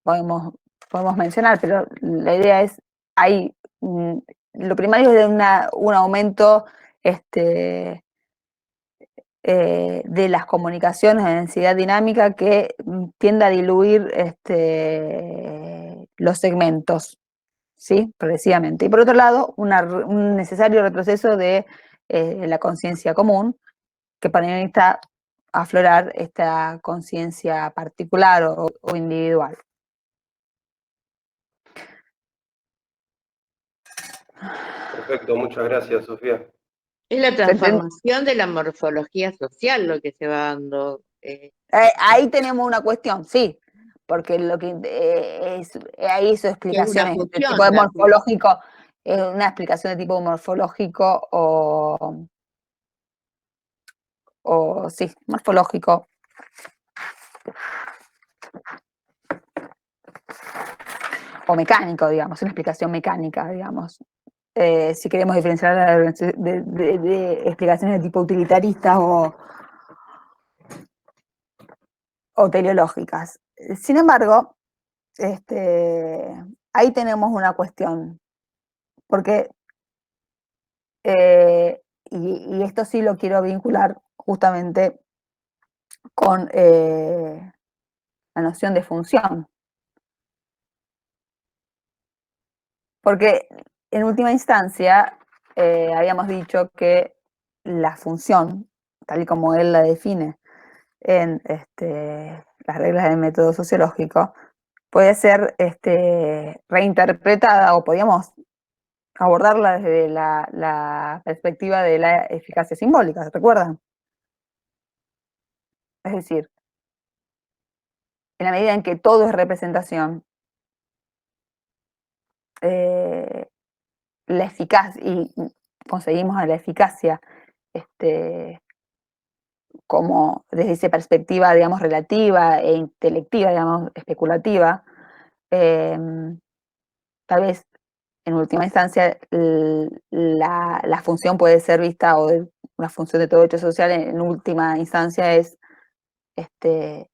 A: Podemos mencionar, pero la idea es, lo primario es un aumento de las comunicaciones de densidad dinámica que tiende a diluir los segmentos, ¿sí? Progresivamente. Y por otro lado, un necesario retroceso de la conciencia común, que permita aflorar esta conciencia particular o individual.
D: Perfecto, muchas gracias, Sofía.
B: Es la transformación de la morfología social lo que se va dando.
A: Ahí tenemos una cuestión, sí, porque lo que ahí su explicación es de
B: fusión
A: tipo de
B: también.
A: morfológico, una explicación de tipo morfológico o sí, morfológico. O mecánico, digamos, una explicación mecánica, digamos. Si queremos diferenciar de explicaciones de tipo utilitarista o teleológicas. Sin embargo, ahí tenemos una cuestión, porque, y esto sí lo quiero vincular justamente con la noción de función, porque en última instancia habíamos dicho que la función, tal y como él la define en las reglas del método sociológico, puede ser reinterpretada o podíamos abordarla desde la perspectiva de la eficacia simbólica, ¿se recuerdan? Es decir, en la medida en que todo es representación, la eficacia, y conseguimos a la eficacia como desde esa perspectiva, digamos, relativa e intelectiva, digamos, especulativa, tal vez en última instancia la función puede ser vista, o una función de todo hecho social en última instancia es esta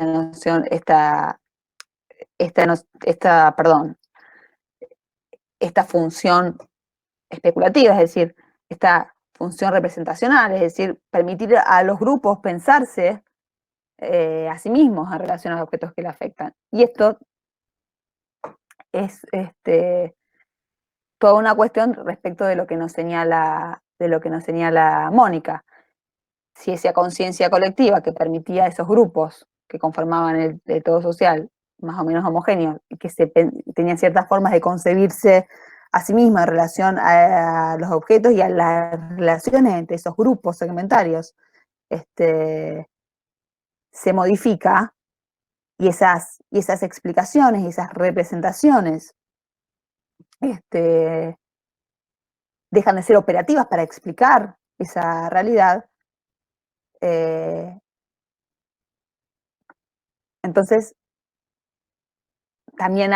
A: noción, perdón, esta función especulativa, es decir, esta función representacional, es decir, permitir a los grupos pensarse a sí mismos en relación a los objetos que le afectan. Y esto es toda una cuestión respecto de lo que nos señala Mónica. Si esa conciencia colectiva que permitía a esos grupos que conformaban el todo social más o menos homogéneo y que tenían ciertas formas de concebirse a sí misma en relación a los objetos y a las relaciones entre esos grupos segmentarios, se modifica, y esas explicaciones y esas representaciones dejan de ser operativas para explicar esa realidad. Entonces, también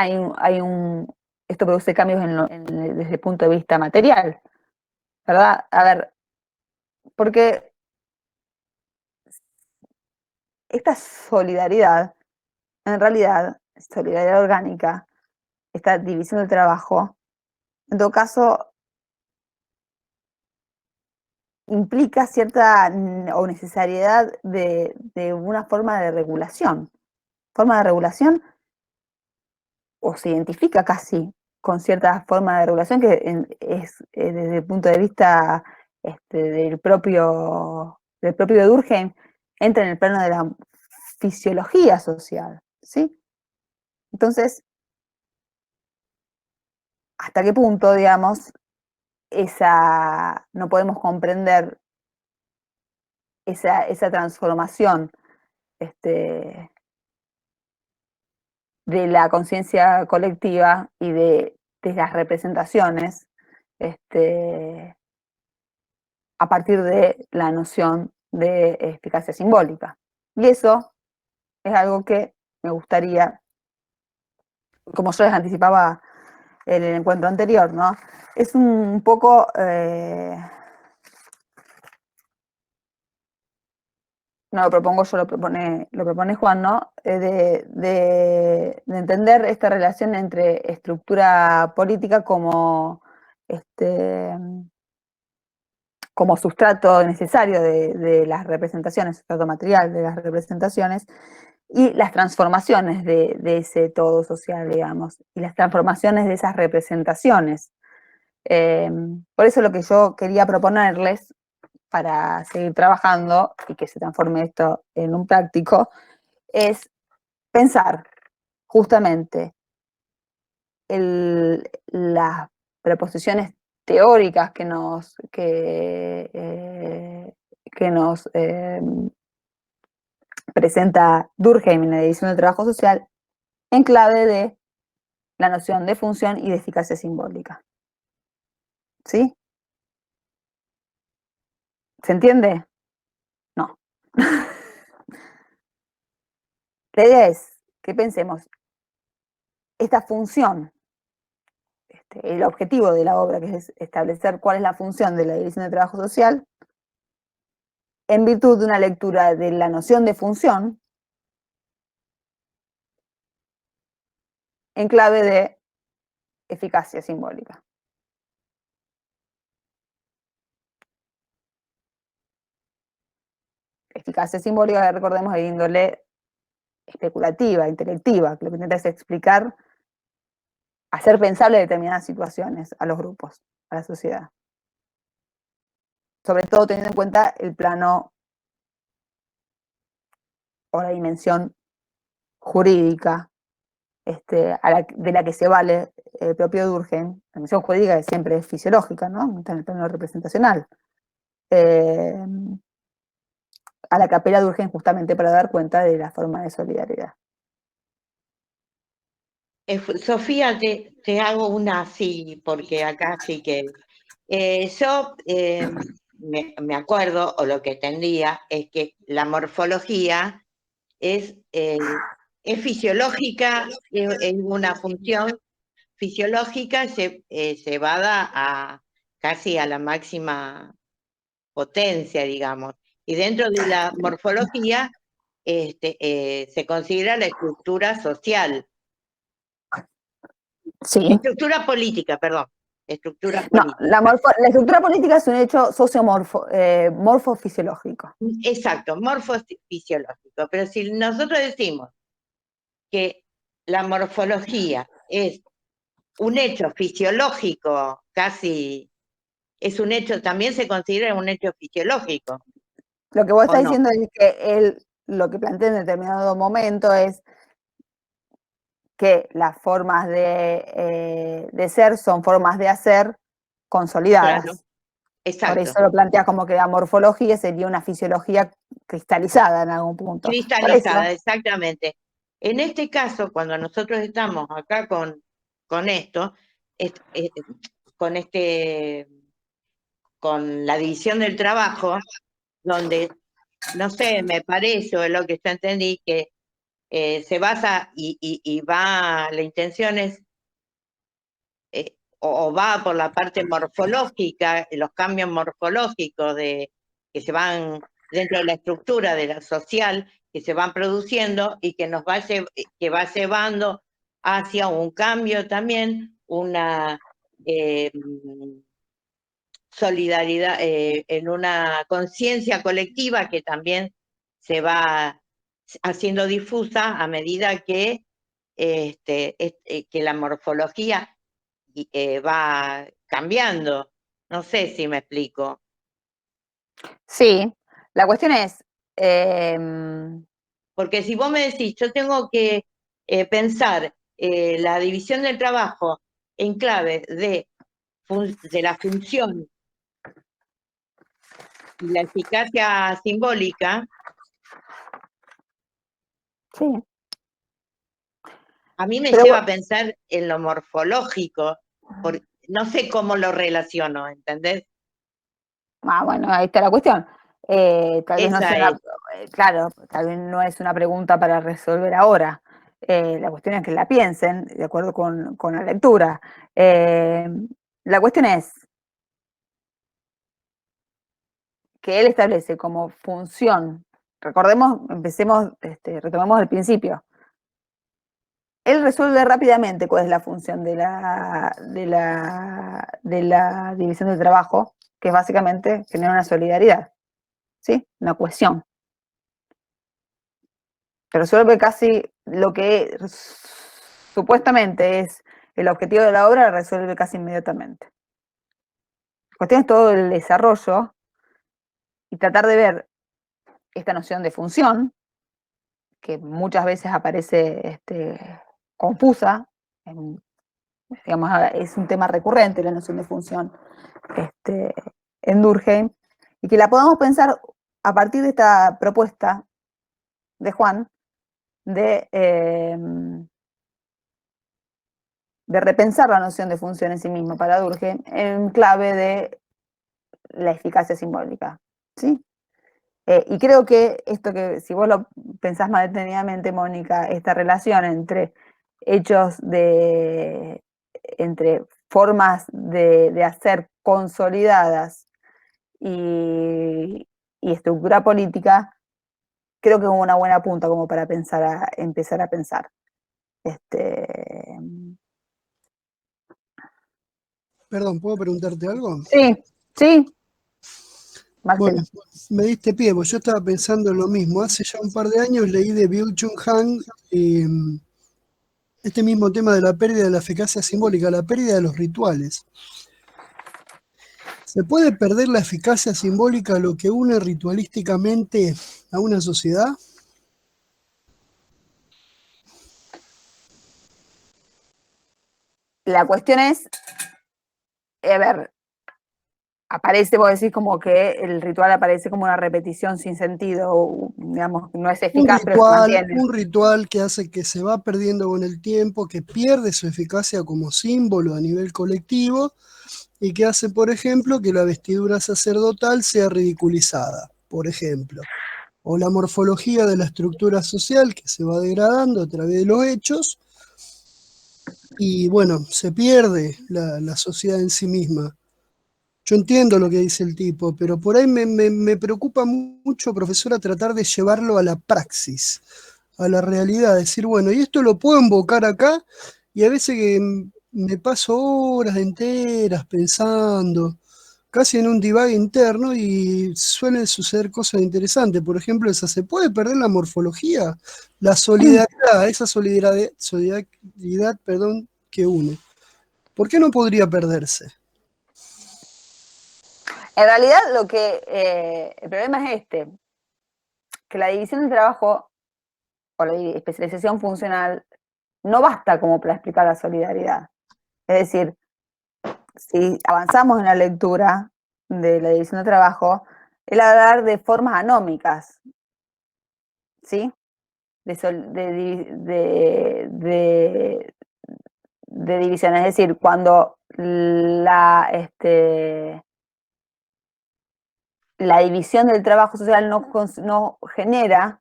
A: esto produce cambios desde el punto de vista material, ¿verdad? A ver, porque esta solidaridad, en realidad, solidaridad orgánica, esta división del trabajo, en todo caso, implica cierta o necesariedad de una forma de regulación. Forma de regulación, o se identifica casi con cierta forma de regulación que es desde el punto de vista del propio Durkheim, entra en el plano de la fisiología social, ¿sí? Entonces, ¿hasta qué punto, digamos, no podemos comprender esa transformación de la conciencia colectiva y de las representaciones a partir de la noción de eficacia simbólica? Y eso es algo que me gustaría, como yo les anticipaba en el encuentro anterior, ¿no? Es un poco, no lo propongo yo, lo propone Juan, ¿no? De entender esta relación entre estructura política como como sustrato necesario de las representaciones, sustrato material de las representaciones, y las transformaciones de ese todo social, digamos, y las transformaciones de esas representaciones. Por eso lo que yo quería proponerles para seguir trabajando y que se transforme esto en un práctico, es pensar justamente las preposiciones teóricas presenta Durkheim en la división del trabajo social en clave de la noción de función y de eficacia simbólica. ¿Sí? ¿Se entiende? No. La idea es que pensemos, esta función, el objetivo de la obra, que es establecer cuál es la función de la división de trabajo social, en virtud de una lectura de la noción de función en clave de eficacia simbólica. Eficacia simbólica, recordemos, de índole especulativa, intelectiva, que lo que intenta es explicar, hacer pensable determinadas situaciones a los grupos, a la sociedad. Sobre todo teniendo en cuenta el plano o la dimensión jurídica de la que se vale el propio Durkheim. La dimensión jurídica siempre es fisiológica, ¿no? Está en el plano representacional. A la que apela Durkheim justamente para dar cuenta de la forma de solidaridad.
B: Sofía, te hago una así, porque acá sí que... yo me acuerdo, o lo que entendía, es que la morfología es fisiológica, es una función fisiológica llevada a casi a la máxima potencia, digamos. Y dentro de la morfología se considera la estructura social.
A: Sí.
B: Estructura política, perdón. Estructura
A: No,
B: política.
A: la estructura política es un hecho morfofisiológico.
B: Exacto, morfofisiológico. Pero si nosotros decimos que la morfología es un hecho fisiológico, casi es un hecho, también se considera un hecho fisiológico.
A: Lo que vos estás
B: no?
A: diciendo es que él lo que plantea en determinado momento es que las formas de ser son formas de hacer consolidadas.
B: Claro, exacto.
A: Por eso lo plantea como que la morfología sería una fisiología cristalizada en algún punto.
B: Cristalizada, exactamente. En este caso, cuando nosotros estamos acá con esto, con la división del trabajo, donde, no sé, me parece, o es lo que yo entendí, que se basa y va, la intención es, o va por la parte morfológica, los cambios morfológicos que se van dentro de la estructura de la social, que se van produciendo y que que va llevando hacia un cambio también, una solidaridad, en una conciencia colectiva que también se va haciendo difusa a medida que, que la morfología va cambiando. No sé si me explico.
A: Sí, la cuestión es...
B: Porque si vos me decís, yo tengo que pensar la división del trabajo en clave de la función y la eficacia simbólica,
A: sí.
B: A mí me lleva a pensar en lo morfológico, porque no sé cómo lo relaciono, ¿entendés?
A: Bueno, ahí está la cuestión. Tal vez no sea claro, tal vez no es una pregunta para resolver ahora. La cuestión es que la piensen de acuerdo con la lectura. La cuestión es que él establece como función, recordemos, retomemos el principio. Él resuelve rápidamente cuál es la función de la división del trabajo, que es básicamente generar una solidaridad, ¿sí? Una cohesión. Resuelve casi lo que supuestamente es el objetivo de la obra, resuelve casi inmediatamente. La cuestión es todo el desarrollo y tratar de ver esta noción de función, que muchas veces aparece confusa, digamos, es un tema recurrente la noción de función en Durkheim, y que la podamos pensar a partir de esta propuesta de Juan, de repensar la noción de función en sí misma para Durkheim en clave de la eficacia simbólica, ¿sí? Y creo que esto que, si vos lo pensás más detenidamente, Mónica, esta relación entre hechos entre formas de hacer consolidadas y estructura política, creo que es una buena punta como para empezar a pensar.
E: Perdón, ¿puedo preguntarte algo?
A: Sí, sí,
E: Bueno,
A: Marcelo.
E: me diste pie, porque yo estaba pensando en lo mismo. Hace ya un par de años leí de Byung-Chul Han este mismo tema de la pérdida de la eficacia simbólica, la pérdida de los rituales. ¿Se puede perder la eficacia simbólica, lo que une ritualísticamente a una sociedad?
A: La cuestión es, a ver, aparece, vos decís como que el ritual aparece como una repetición sin sentido, digamos, no es eficaz, pero se mantiene.
E: Un ritual que hace que se va perdiendo con el tiempo, que pierde su eficacia como símbolo a nivel colectivo y que hace, por ejemplo, que la vestidura sacerdotal sea ridiculizada, por ejemplo. O la morfología de la estructura social que se va degradando a través de los hechos y, bueno, se pierde la sociedad en sí misma. Yo entiendo lo que dice el tipo, pero por ahí me preocupa mucho, profesora, tratar de llevarlo a la praxis, a la realidad, decir, bueno, y esto lo puedo invocar acá, y a veces que me paso horas enteras pensando, casi en un divague interno, y suelen suceder cosas interesantes. Por ejemplo, ¿se puede perder la morfología? La solidaridad, esa solidaridad, perdón, que une. ¿Por qué no podría perderse?
A: En realidad, el problema es que la división del trabajo o la especialización funcional no basta como para explicar la solidaridad. Es decir, si avanzamos en la lectura de la división del trabajo, el hablar de formas anómicas, ¿sí? De división, es decir, cuando la división del trabajo social no genera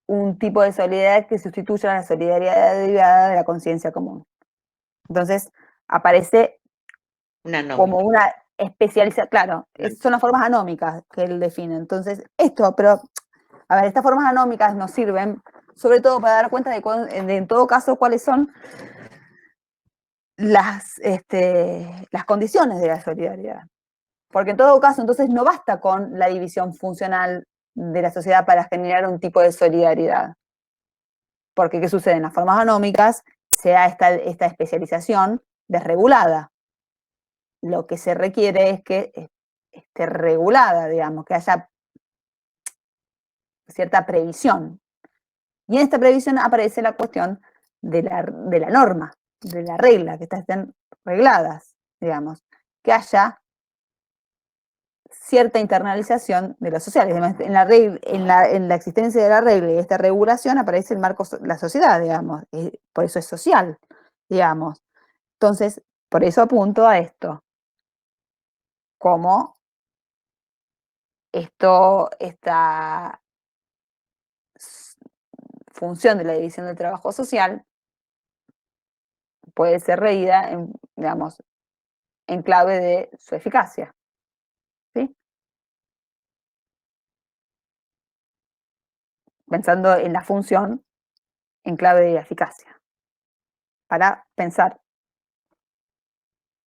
A: un tipo de solidaridad que sustituya a la solidaridad derivada de la conciencia común. Entonces, aparece como una especialización, claro, son las formas anómicas que él define. Entonces, pero, a ver, estas formas anómicas nos sirven sobre todo para dar cuenta en todo caso, cuáles son las condiciones de la solidaridad. Porque en todo caso, entonces, no basta con la división funcional de la sociedad para generar un tipo de solidaridad. Porque, ¿qué sucede? En las formas anómicas se da esta especialización desregulada. Lo que se requiere es que esté regulada, digamos, que haya cierta previsión. Y en esta previsión aparece la cuestión de la norma, de la regla, que estén regladas, digamos, que haya cierta internalización de lo social. En la existencia de la regla y esta regulación aparece el marco, la sociedad, digamos, por eso es social, digamos. Entonces, por eso apunto a esto, como esta función de la división del trabajo social puede ser reída, digamos, en clave de su eficacia, ¿sí? Pensando en la función en clave de eficacia, para pensar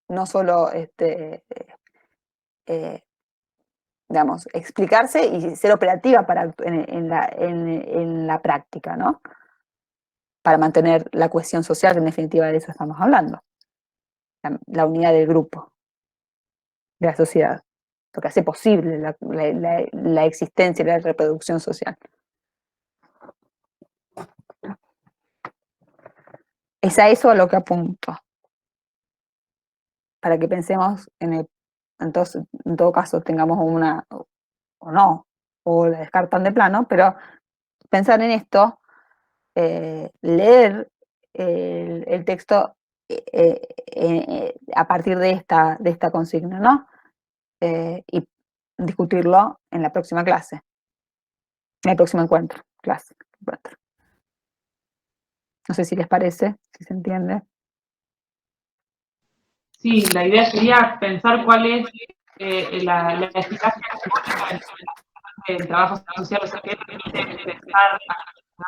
A: no solo digamos, explicarse y ser operativa en la práctica, ¿no? Para mantener la cohesión social, que en definitiva de eso estamos hablando. La unidad del grupo, de la sociedad, lo que hace posible la existencia y la reproducción social. Es a eso a lo que apunto, para que pensemos en todo caso tengamos una, o no, o la descartan de plano, pero pensar en esto, leer el texto a partir de esta consigna, ¿no? Y discutirlo en la próxima clase, en el próximo encuentro, encuentro. No sé si les parece, si se entiende.
C: Sí, la idea sería pensar cuál es la eficacia del trabajo social, o sea, qué permite pensar.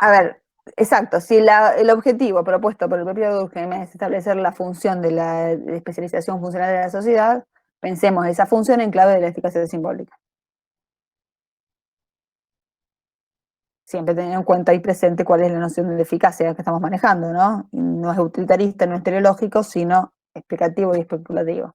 A: A ver, exacto, si el objetivo propuesto por el propio Durkheim es establecer la función de la especialización funcional de la sociedad, pensemos esa función en clave de la eficacia simbólica. Siempre tener en cuenta y presente cuál es la noción de eficacia que estamos manejando, ¿no? Y no es utilitarista, no es teleológico, sino explicativo y especulativo.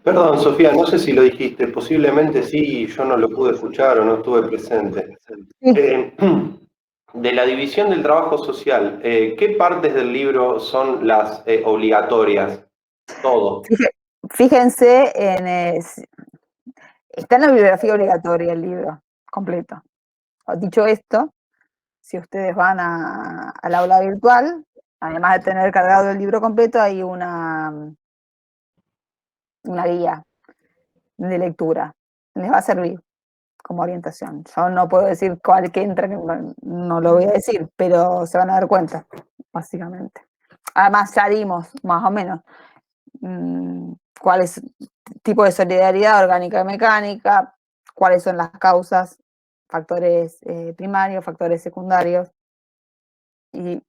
D: Perdón, Sofía, no sé si lo dijiste, posiblemente sí, yo no lo pude escuchar o no estuve presente. De la división del trabajo social, ¿qué partes del libro son las obligatorias? Todo.
A: Fíjense está en la bibliografía obligatoria el libro completo. Dicho esto, si ustedes van al aula virtual, además de tener cargado el libro completo, hay una guía de lectura. Les va a servir como orientación. Yo no puedo decir cuál que entra, no lo voy a decir, pero se van a dar cuenta, básicamente. Además, ya dimos más o menos cuál es el tipo de solidaridad orgánica y mecánica, cuáles son las causas, factores primarios, factores secundarios. Y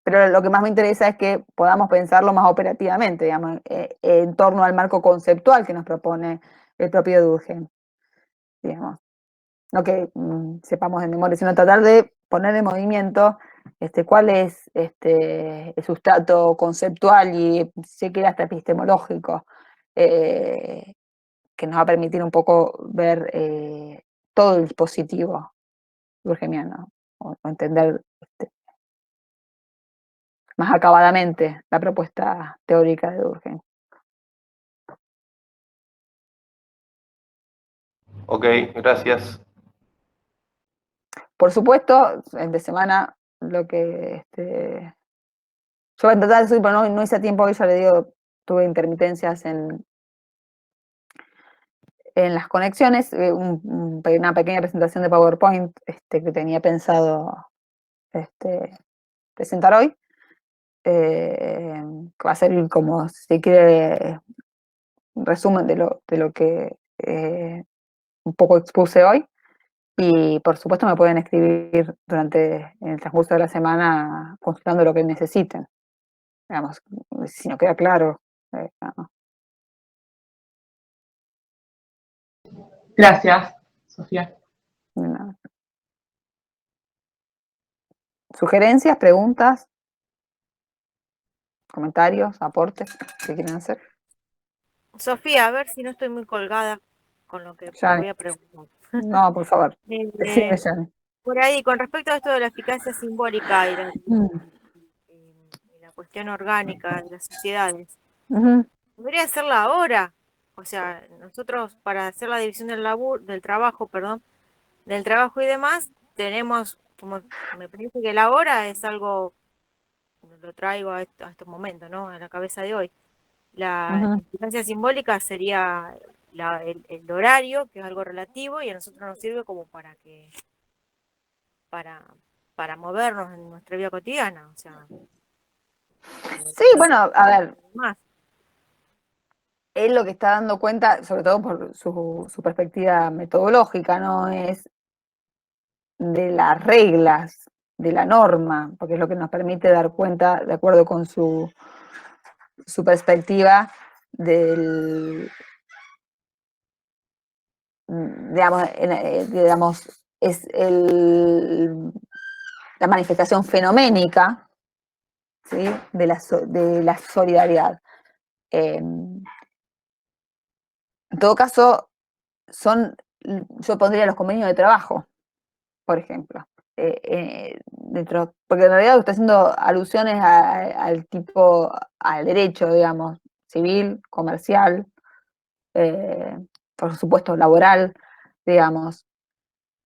A: pero lo que más me interesa es que podamos pensarlo más operativamente, digamos, en torno al marco conceptual que nos propone el propio Durkheim, digamos. No que sepamos de memoria, sino tratar de poner en movimiento cuál es el sustrato conceptual y si quiere hasta epistemológico, que nos va a permitir un poco ver todo el dispositivo durkheimiano, o entender más acabadamente la propuesta teórica de Durkheim.
D: Ok, gracias.
A: Por supuesto, entre semana lo que yo voy a tratar de subir, pero no hice a tiempo, hoy ya le digo, tuve intermitencias en las conexiones, una pequeña presentación de PowerPoint que tenía pensado presentar hoy, que va a ser como, si quiere, un resumen de lo que un poco expuse hoy. Y por supuesto me pueden escribir en el transcurso de la semana consultando lo que necesiten. Digamos, si no queda claro. No.
C: Gracias, Sofía.
A: No. Sugerencias, preguntas, comentarios, aportes que quieran hacer.
F: Sofía, a ver si no estoy muy colgada con lo que te
A: Yani,
F: voy a preguntar.
A: no, por favor. Decime, Yani.
F: Por ahí, con respecto a esto de la eficacia simbólica y la cuestión orgánica de las sociedades, debería hacerla ahora. O sea, nosotros para hacer la división del trabajo, del trabajo y demás, tenemos, como me parece que la hora es algo, lo traigo a estos momentos, ¿no? A la cabeza de hoy. La eficacia simbólica sería el horario, que es algo relativo, y a nosotros nos sirve como para movernos en nuestra vida cotidiana. O sea,
A: Sí, bueno, a ver,
F: más.
A: él lo que está dando cuenta, sobre todo por su perspectiva metodológica, ¿no? Es de las reglas, de la norma, porque es lo que nos permite dar cuenta, de acuerdo con su perspectiva, digamos, es la manifestación fenoménica, ¿sí? de la solidaridad. En todo caso, yo pondría los convenios de trabajo, por ejemplo. Porque en realidad está haciendo alusiones al derecho, digamos, civil, comercial, por supuesto, laboral, digamos.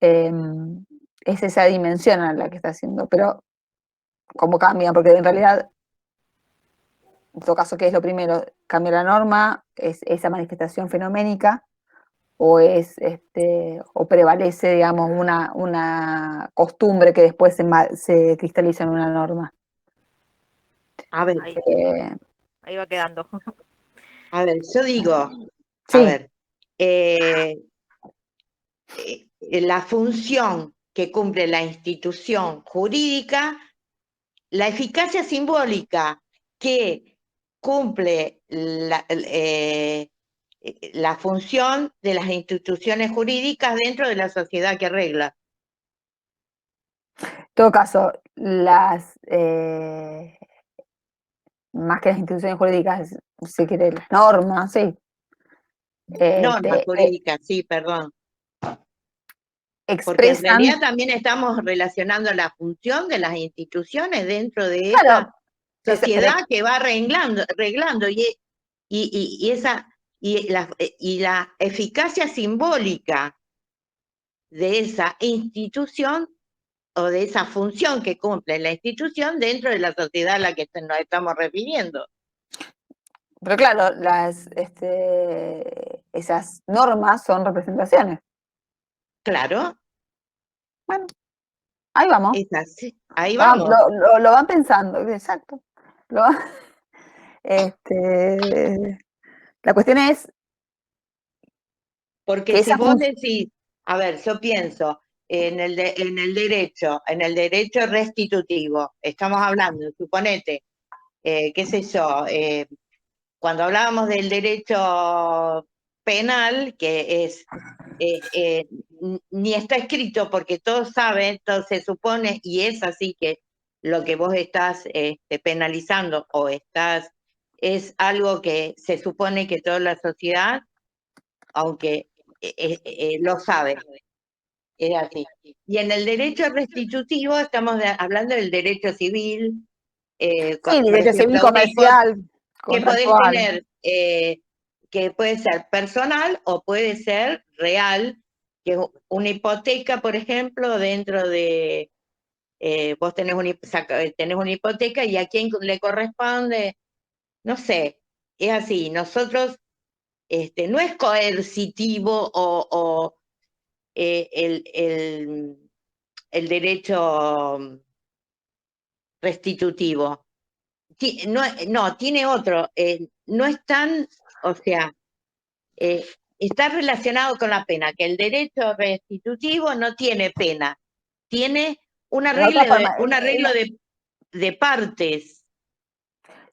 A: Es esa dimensión a la que está haciendo, pero cómo cambia, porque en realidad, en todo caso, ¿qué es lo primero? ¿Cambia la norma? ¿Es esa manifestación fenoménica? ¿O o prevalece, digamos, una costumbre que después se cristaliza en una norma?
B: A ver,
F: Ahí va quedando.
B: yo digo, a
A: Sí,
B: ver, la función que cumple la institución jurídica, la eficacia simbólica que cumple la función de las instituciones jurídicas dentro de la sociedad que regla.
A: en todo caso, más que las instituciones jurídicas, si quiere, las normas, sí.
B: Normas jurídicas, sí, perdón. Porque en
A: Expresan,
B: realidad también estamos relacionando la función de las instituciones dentro de
A: claro,
B: esa sociedad que va reglando y la eficacia simbólica de esa institución o de esa función que cumple la institución dentro de la sociedad a la que nos estamos refiriendo.
A: pero claro, esas normas son representaciones.
B: Claro,
A: Bueno, ahí vamos.
B: es así. Ahí
A: Ah,
B: vamos.
A: lo van pensando, exacto. Lo van- la cuestión es
B: Porque
A: que
B: si
A: esa
B: vos
A: función,
B: decís, a ver, yo pienso en el derecho restitutivo, estamos hablando, suponete, qué sé yo, cuando hablábamos del derecho penal, que ni está escrito porque todos saben, todo se supone, y es así que lo que vos estás penalizando es algo que se supone que toda la sociedad, aunque lo sabe, es así. Y en el derecho restitutivo estamos hablando del derecho civil,
A: sí,
B: por
A: derecho civil,
B: ejemplo,
A: comercial,
B: que podés
A: contractual.
B: tener, que puede ser personal o puede ser real, que una hipoteca, por ejemplo, dentro de, vos tenés una hipoteca y a quién le corresponde, no sé, es así, nosotros, no es coercitivo el derecho restitutivo. No, tiene otro, no es tan, o sea, está relacionado con la pena, que el derecho restitutivo no tiene pena, tiene un
A: De otra
B: arreglo
A: forma,
B: de partes,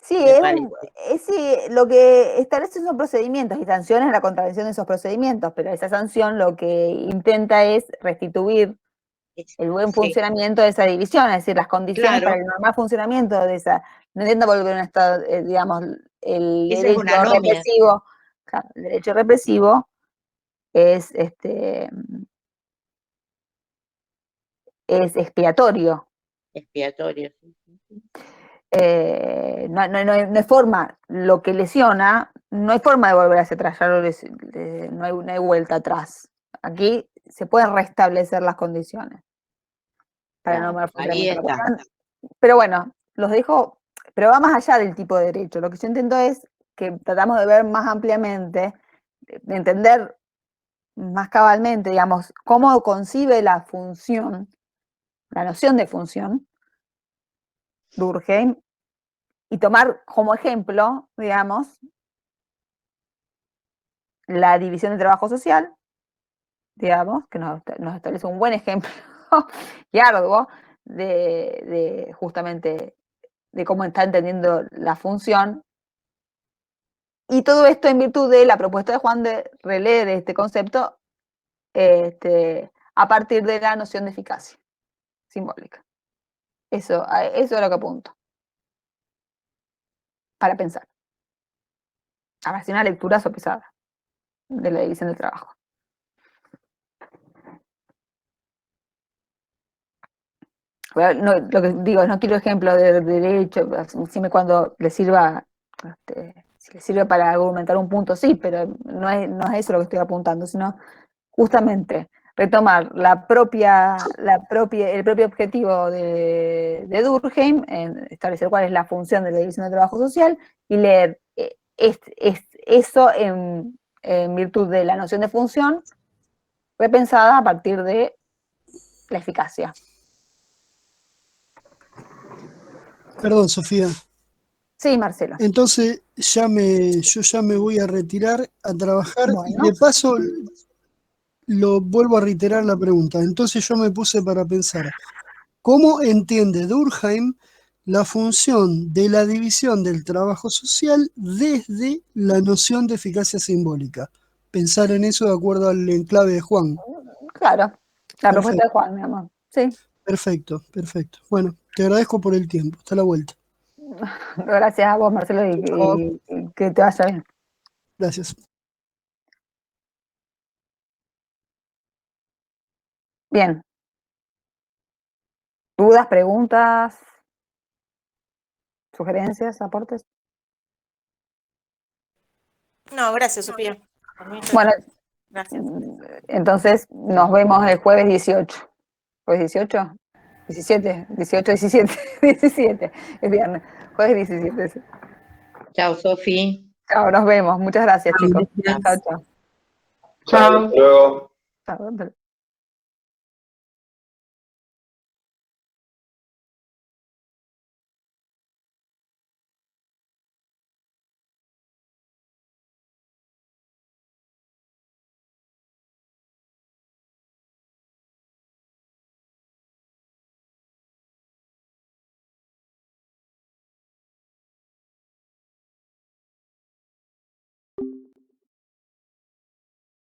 A: sí,
B: me parece.
A: sí, lo que establece son procedimientos y sanciones a la contravención de esos procedimientos, pero esa sanción lo que intenta es restituir el buen
B: Sí,
A: funcionamiento de esa división, es decir, las condiciones para
B: claro,
A: el normal funcionamiento de esa. No intenta volver a un estado, digamos, el
B: esa es
A: derecho
B: una anomia
A: represivo. Claro, el derecho represivo es, es expiatorio.
B: expiatoria.
A: No hay forma, lo que lesiona, no hay forma de volver hacia atrás, no hay vuelta atrás. Aquí se pueden restablecer las condiciones para el
B: Claro,
A: normal
B: ahí
A: funcionamiento de la
B: está.
A: cuestión. Pero bueno, los dejo, pero va más allá del tipo de derecho. Lo que yo intento es que tratamos de ver más ampliamente, de entender más cabalmente, digamos, cómo concibe la función, la noción de función, Durkheim, y tomar como ejemplo, digamos, la división de trabajo social, digamos, que nos establece un buen ejemplo y arduo de justamente de cómo está entendiendo la función. Y todo esto en virtud de la propuesta de Juan de releer este concepto a partir de la noción de eficacia simbólica. Eso es lo que apunto. Para pensar. Ahora sí, una lectura sopesada de la división del trabajo. Lo que digo, no quiero ejemplos de derecho, siempre cuando le sirva si le sirve para argumentar un punto, sí, pero no es eso lo que estoy apuntando, sino justamente retomar el propio objetivo de Durkheim, en establecer cuál es la función de la división de trabajo social y leer eso en virtud de la noción de función repensada a partir de la eficacia.
E: Perdón, Sofía.
A: Sí, Marcelo.
E: Entonces yo ya me voy a retirar a trabajar y
A: Bueno.
E: de paso lo vuelvo a reiterar la pregunta. Entonces yo me puse para pensar, ¿cómo entiende Durkheim la función de la división del trabajo social desde la noción de eficacia simbólica? Pensar en eso de acuerdo al enclave de Juan.
A: Claro, la propuesta de
E: Perfecto.
A: Juan, mi amor. Sí.
E: Perfecto, perfecto. Bueno, te agradezco por el tiempo. Hasta la vuelta.
A: Gracias a vos, Marcelo, y que te vaya bien.
E: Gracias.
A: Bien. ¿Dudas, preguntas, sugerencias, aportes?
F: No, gracias, Sofía.
A: Bueno,
F: Gracias.
A: entonces nos vemos el jueves 18. ¿Jueves 18? 17, 18, 17, 17, es viernes, jueves 17. Sí.
B: Chao, Sofi.
A: Chao, nos vemos. Muchas gracias, chicos.
C: Gracias.
A: Chao, chao.
C: Chao.
D: Hasta luego.
A: Chao.